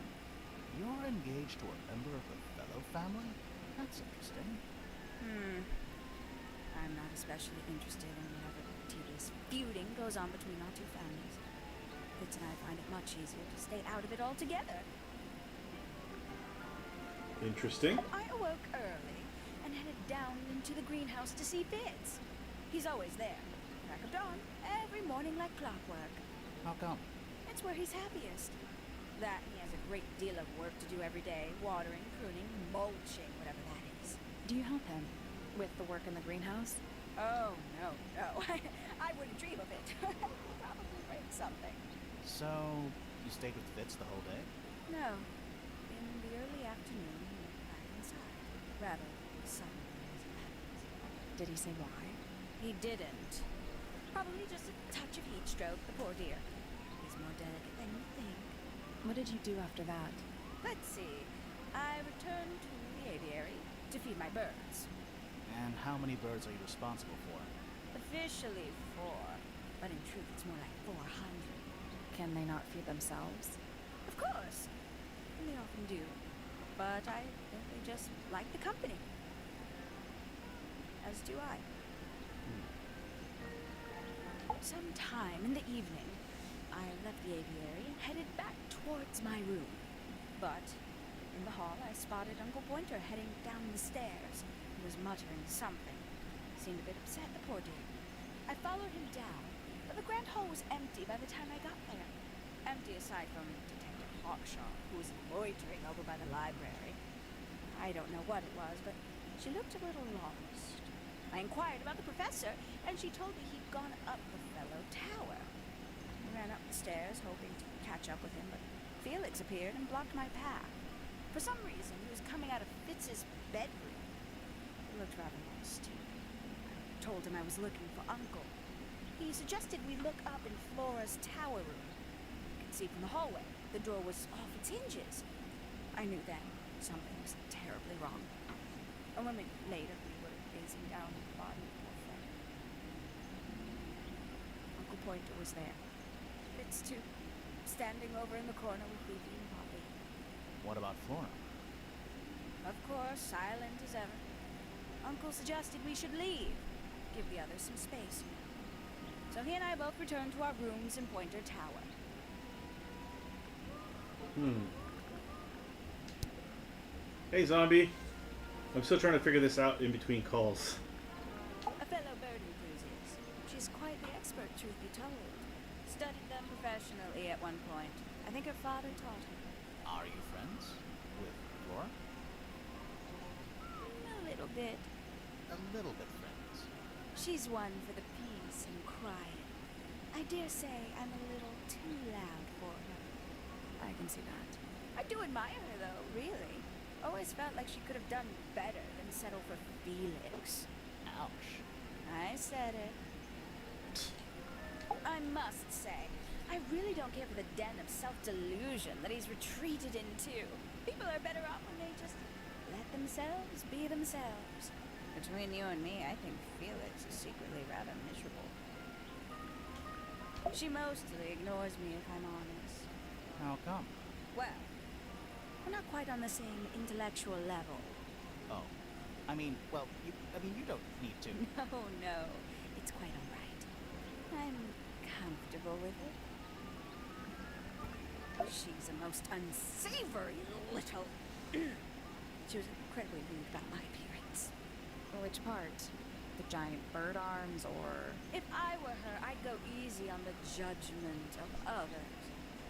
You're engaged to a member of the Fellow family? That's interesting. I'm not especially interested in whatever tedious feuding goes on between our two families. Fitz and I find it much easier to stay out of it altogether. Interesting. I awoke early and headed down into the greenhouse to see Fitz. He's always there, crack of dawn, every morning like clockwork. How come? It's where he's happiest. That he has a great deal of work to do every day, watering, pruning, mulching, whatever that is. Do you help him with the work in the greenhouse? Oh, no. I wouldn't dream of it. Probably break something. So, you stayed with Fitz the whole day? No. In the early afternoon, he went back inside. Rather suddenly, as it happens. Did he say why? He didn't. Probably just a touch of heat stroke, the poor dear. He's more delicate than you think. What did you do after that? Let's see. I returned to the aviary to feed my birds. And how many birds are you responsible for? Officially 4, but in truth it's more like 400. Can they not feed themselves? Of course. And they often do. But I think they just like the company. As do I. Sometime in the evening, I left the aviary and headed back towards my room. But in the hall, I spotted Uncle Pointer heading down the stairs. He was muttering something. Seemed a bit upset, the poor dear. I followed him down, but the grand hall was empty by the time I got there. Empty aside from Detective Hawkshaw, who was loitering over by the library. I don't know what it was, but she looked a little lost. I inquired about the professor, and she told me he'd gone up the Fellow Tower. I ran up the stairs, hoping to catch up with him, but Felix appeared and blocked my path. For some reason, he was coming out of Fitz's bedroom. He looked rather lost. I told him I was looking for Uncle. He suggested we look up in Flora's tower room. You could see from the hallway. The door was off its hinges. I knew then something was terribly wrong. A moment later, we were gazing down at the body of poor Fred. Uncle Pointer was there. Fitz, too, standing over in the corner with Fifi and Poppy. What about Flora? Of course, silent as ever. Uncle suggested we should leave. Give the others some space, you know. So he and I both returned to our rooms in Pointer Tower. Hey, zombie. I'm still trying to figure this out in between calls. A fellow bird enthusiast. She's quite the expert, truth be told. Studied them professionally at one point. I think her father taught her. Are you friends with Flora? A little bit. A little bit friends. She's one for the peace and quiet. I dare say I'm a little too loud for her. I can see that. I do admire her, though, really. Always felt like she could have done better than settle for Felix. Ouch. I said it. I must say, I really don't care for the den of self-delusion that he's retreated into. People are better off when they just let themselves be themselves. Between you and me, I think Felix is secretly rather miserable. She mostly ignores me, if I'm honest. How come? Well, we're not quite on the same intellectual level. Oh. I mean, well, you don't need to. No. It's quite alright. I'm comfortable with it. She's a most unsavory little... She was incredibly rude about my appearance. Which part? The giant bird arms, or... If I were her, I'd go easy on the judgment of others.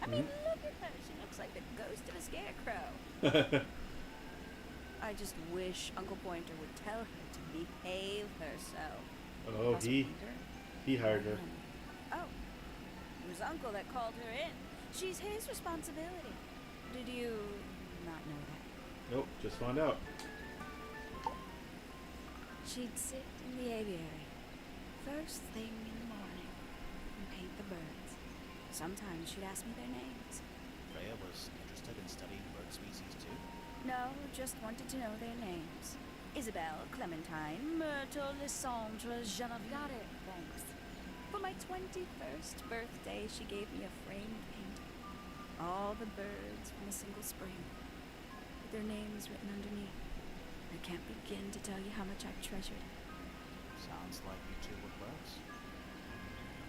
I mean, look at her. She looks like the ghost of a scarecrow. I just wish Uncle Pointer would tell her to behave herself. Oh, he hired her. Oh, it was Uncle that called her in. She's his responsibility. Did you not know that? Nope, just found out. She'd sit in the aviary, first thing in the morning, and paint the birds. Sometimes she'd ask me their names. Freya was interested in studying bird species too? No, just wanted to know their names. Isabelle, Clementine, Myrtle, Lysandre, Genevieve. Got it, thanks. For my 21st birthday, she gave me a framed painting. All the birds from a single spring, with their names written underneath. I can't begin to tell you how much I've treasured it. Sounds like you two were close.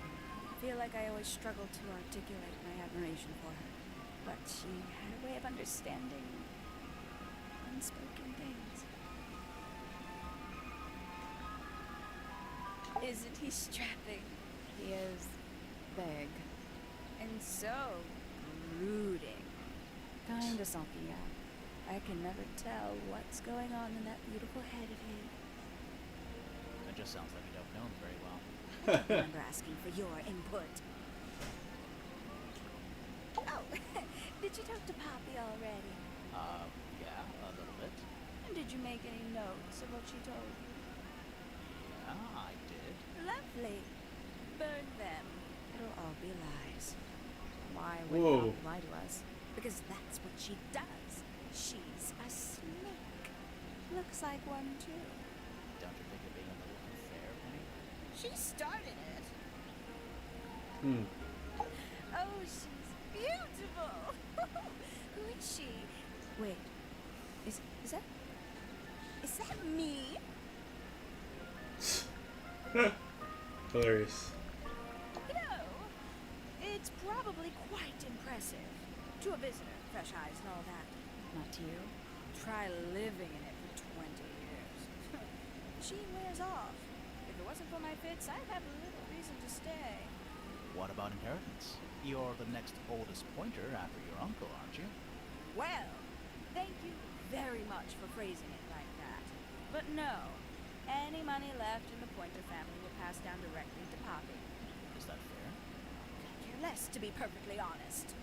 I feel like I always struggled to articulate my admiration for her, but she had a way of understanding unspoken things. Isn't he strapping? He is big. And so brooding. Kinda sulky, yeah. I can never tell what's going on in that beautiful head of his. It just sounds like you don't know him very well. Remember asking for your input. Oh, did you talk to Poppy already? Yeah, a little bit. And did you make any notes of what she told you? Yeah, I did. Lovely. Burn them. It'll all be lies. Why would Whoa. Poppy lie to us? Because that's what she does. She's a snake. Looks like one too. Don't you think you're being a little unfair, Penny? She started it. Oh, she's beautiful. Who is she? Wait. Is that me? Hilarious. You know, it's probably quite impressive. To a visitor, fresh eyes and all that. Not to you? Try living in it for 20 years. She wears off. If it wasn't for my fits, I'd have little reason to stay. What about inheritance? You're the next oldest pointer after your uncle, aren't you? Well, thank you very much for phrasing it like that. But no, any money left in the Pointer family will pass down directly to Poppy. Is that fair? Could care less, to be perfectly honest.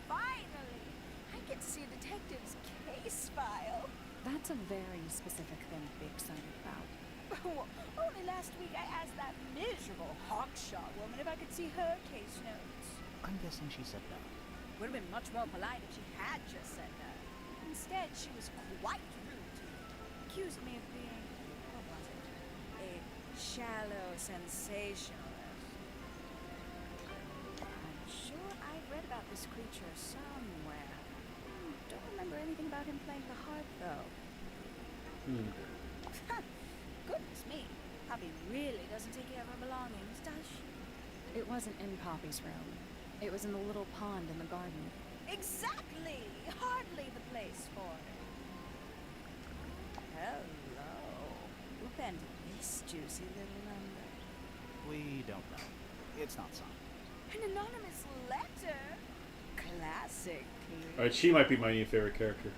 Finally! I get to see a detective's case file. That's a very specific thing to be excited about. Only last week I asked that miserable hawkshaw woman if I could see her case notes. I'm guessing she said no. Would have been much more polite if she had just said no. Instead, she was quite rude to me. Accused me of being, what was it? A shallow sensationalist. I'm sure I've read about this creature somewhere. Don't remember anything about him playing the harp, though. Goodness me. Poppy really doesn't take care of her belongings, does she? It wasn't in Poppy's room. It was in the little pond in the garden. Exactly! Hardly the place for it. Hello. Who penned this juicy little number? We don't know. It's not signed. An anonymous letter? Classic. Alright, she might be my new favorite character.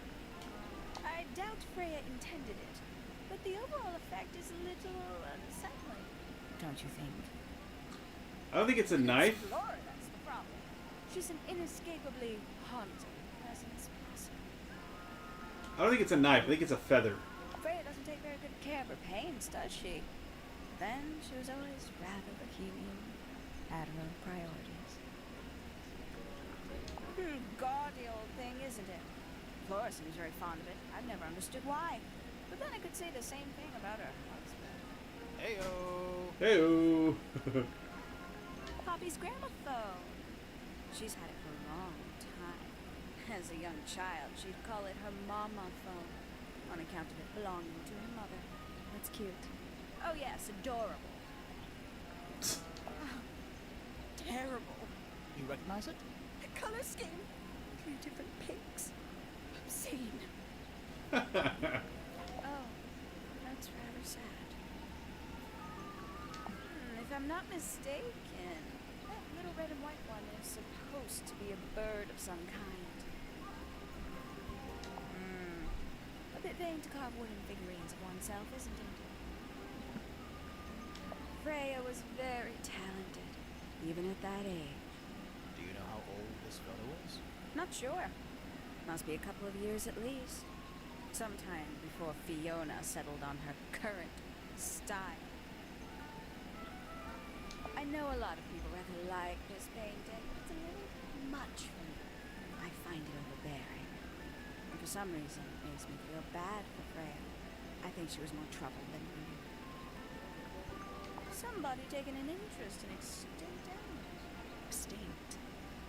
I doubt Freya intended it, but the overall effect is a little unsettling. Don't you think? I don't think it's a knife. It's Laura that's the problem. She's an inescapably haunting presence. I don't think it's a knife. I think it's a feather. Freya doesn't take very good care of her pains, does she? Then she was always rather bohemian, had her own priorities. Gaudy old thing, isn't it? Flora seems very fond of it. I've never understood why. But then I could say the same thing about her husband. Heyo! Heyo. Poppy's gramophone. She's had it for a long time. As a young child, she'd call it her mama phone, on account of it belonging to her mother. That's cute. Oh yes, adorable. Oh, terrible. You recognize it? The color scheme. 3 different pinks. Obscene. Oh, that's rather sad. If I'm not mistaken, that little red and white one is supposed to be a bird of some kind. A bit vain to carve wooden figurines of oneself, isn't it? Freya was very talented, even at that age. Do you know how old this photo is? Not sure. Must be a couple of years at least. Sometime before Fiona settled on her current style. I know a lot of people rather like this painting, but it's a little much for me. I find it overbearing. And for some reason, it makes me feel bad for Freya. I think she was more trouble than we knew. Somebody taking an interest in extinct animals. Extinct.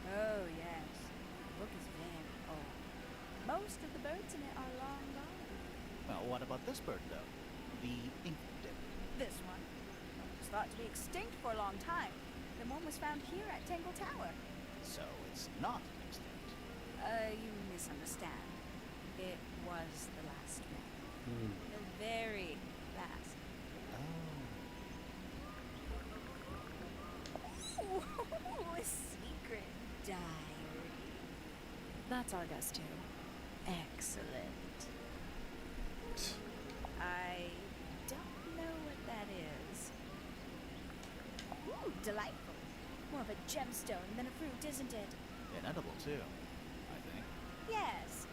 Oh, yes. The book is very old. Most of the birds in it are long gone. Well, what about this bird, though? The ink dip. This one was thought to be extinct for a long time. Then one was found here at Tangle Tower. So it's not extinct. You misunderstand. It was the last one. The very last. Oh. Ooh, a secret diary. That's our guess too. Excellent. I don't know what that is. Ooh, delightful. More of a gemstone than a fruit, isn't it? Inedible, too, I think. Yes.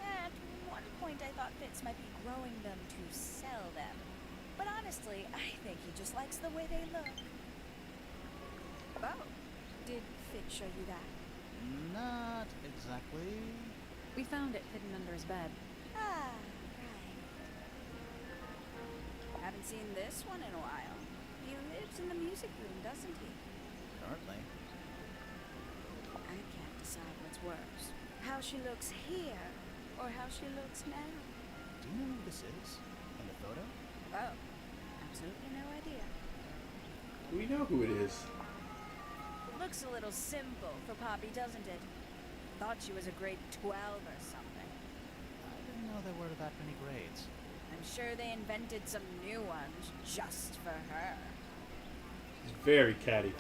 At one point I thought Fitz might be growing them to sell them. But honestly, I think he just likes the way they look. Oh, did Fitz show you that? Not exactly. We found it hidden under his bed. Ah, right. Haven't seen this one in a while. He lives in the music room, doesn't he? Currently. I can't decide what's worse. How she looks here, or how she looks now. Do you know who this is? In the photo? Oh, absolutely no idea. We know who it is. Looks a little simple for Poppy, doesn't it? Thought she was a grade 12 or something. I didn't know there were that many grades. I'm sure they invented some new ones just for her. He's very catty.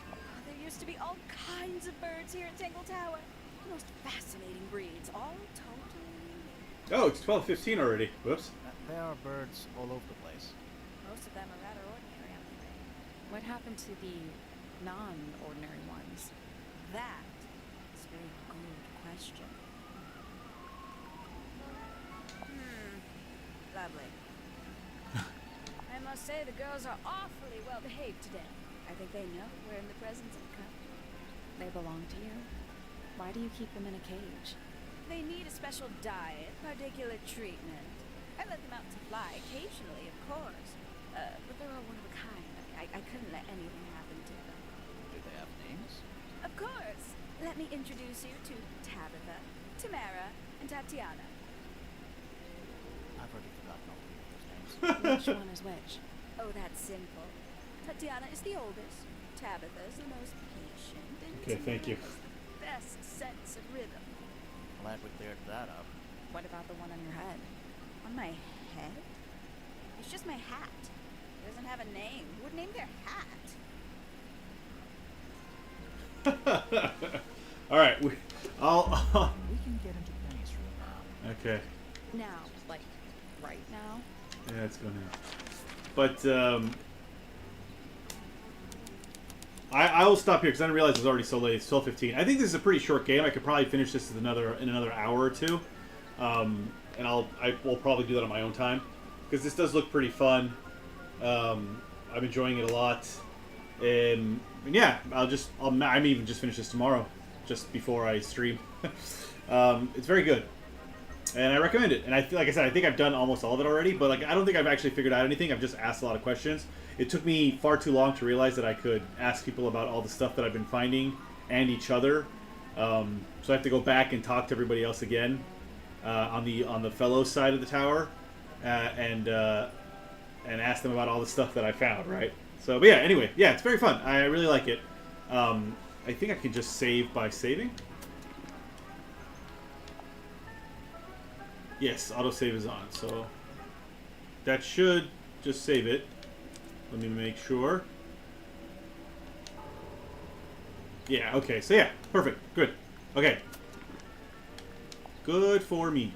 There used to be all kinds of birds here at Tangle Tower. The most fascinating breeds, all totally... Oh, it's 12:15 already. Whoops. There are birds all over the place. Most of them are rather ordinary, I'm afraid. What happened to the non-ordinary ones? That is a very good question. Lovely. I must say the girls are awfully well behaved today. I think they know we're in the presence of a cup. They belong to you? Why do you keep them in a cage? They need a special diet, particular treatment. I let them out to fly occasionally, of course. But they're all one of a kind. I couldn't let anything happen to them. Do they have names? Of course. Let me introduce you to Tabitha, Tamara, and Tatiana. I've already forgotten all three of those names. Which one is which? Oh, that's simple. Tatiana is the oldest. Tabitha is the most patient. And Okay, thank you. Tamara has the best sense of rhythm. Glad we cleared that up. What about the one on your head? On my head? It's just my hat. It doesn't have a name. Who would name their hat? All right, I'll. We can get into Penny's room now. Okay. Now, like, right now? Yeah, it's going now. But I will stop here because I didn't realize it was already so late. It's 12:15. I think this is a pretty short game. I could probably finish this in another hour or two, and I will probably do that on my own time because this does look pretty fun. I'm enjoying it a lot, and yeah, I'm even just finish this tomorrow, just before I stream. It's very good. And I recommend it. And like I said, I think I've done almost all of it already, but I don't think I've actually figured out anything. I've just asked a lot of questions. It took me far too long to realize that I could ask people about all the stuff that I've been finding and each other. So I have to go back and talk to everybody else again on the fellows side of the tower, and ask them about all the stuff that I found. Right. So, but yeah. Anyway, yeah, it's very fun. I really like it. I think I can just save by saving. Yes, autosave is on, so that should just save it. Let me make sure. Yeah, okay, so yeah, perfect, good. Okay. Good for me.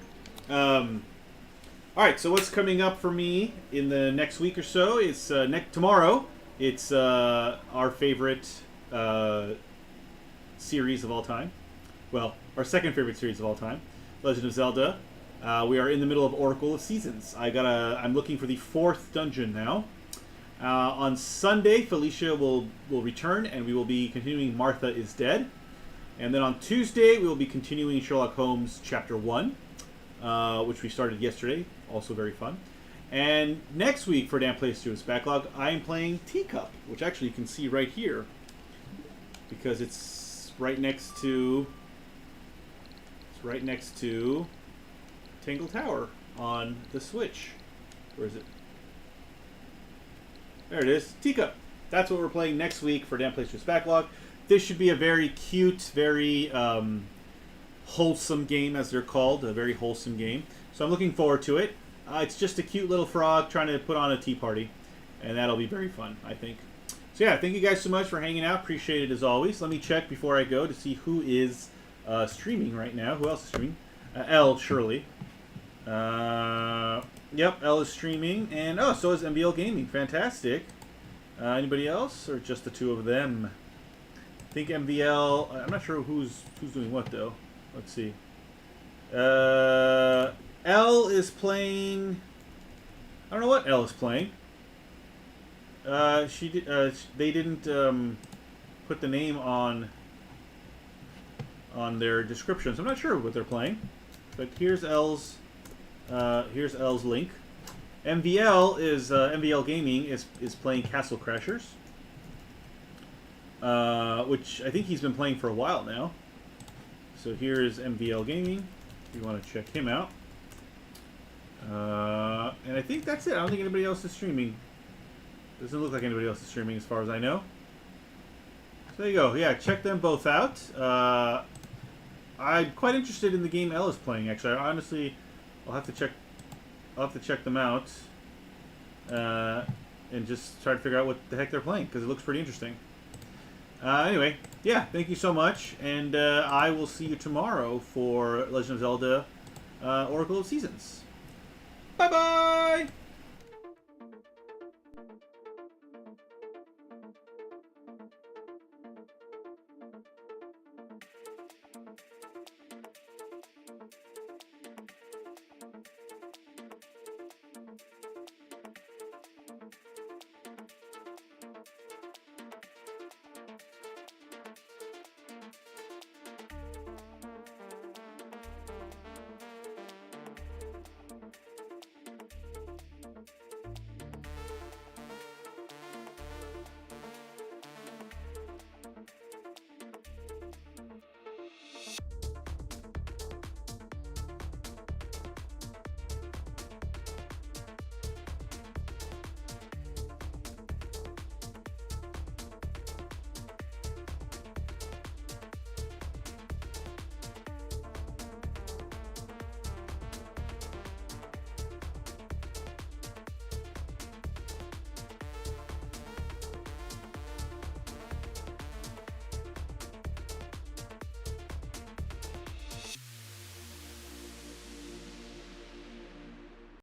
Alright, so what's coming up for me in the next week or so? It's tomorrow. It's our favorite series of all time. Well, our second favorite series of all time, Legend of Zelda. We are in the middle of Oracle of Seasons. I'm looking for the 4th dungeon now. On Sunday, Felicia will return, and we will be continuing Martha is Dead. And then on Tuesday, we will be continuing Sherlock Holmes Chapter 1, which we started yesterday. Also very fun. And next week for Dan Plays Through his Backlog, I am playing Teacup, which actually you can see right here, because it's right next to Tangle Tower on the Switch. Where is it? There it is. Teacup. That's what we're playing next week for Dan Plays Through his Backlog. This should be a very cute, very wholesome game, as they're called. A very wholesome game. So I'm looking forward to it. It's just a cute little frog trying to put on a tea party. And that'll be very fun, I think. So yeah, thank you guys so much for hanging out. Appreciate it as always. Let me check before I go to see who is streaming right now. Who else is streaming? L, surely. Yep, L is streaming. And, oh, so is MBL Gaming. Fantastic. Anybody else? Or just the two of them? I think MVL... I'm not sure who's doing what, though. Let's see. L is playing... I don't know what L is playing. They didn't put the name on their description, so I'm not sure what they're playing. But here's L's link. MVL is MVL Gaming is playing Castle Crashers, which I think he's been playing for a while now. So here is MVL Gaming. If you want to check him out. And I think that's it. I don't think anybody else is streaming. Doesn't look like anybody else is streaming as far as I know. So there you go. Yeah, check them both out. I'm quite interested in the game L is playing. Actually, I'll have to check them out, and just try to figure out what the heck they're playing, because it looks pretty interesting. Anyway, yeah, thank you so much, and I will see you tomorrow for Legend of Zelda: Oracle of Seasons. Bye bye.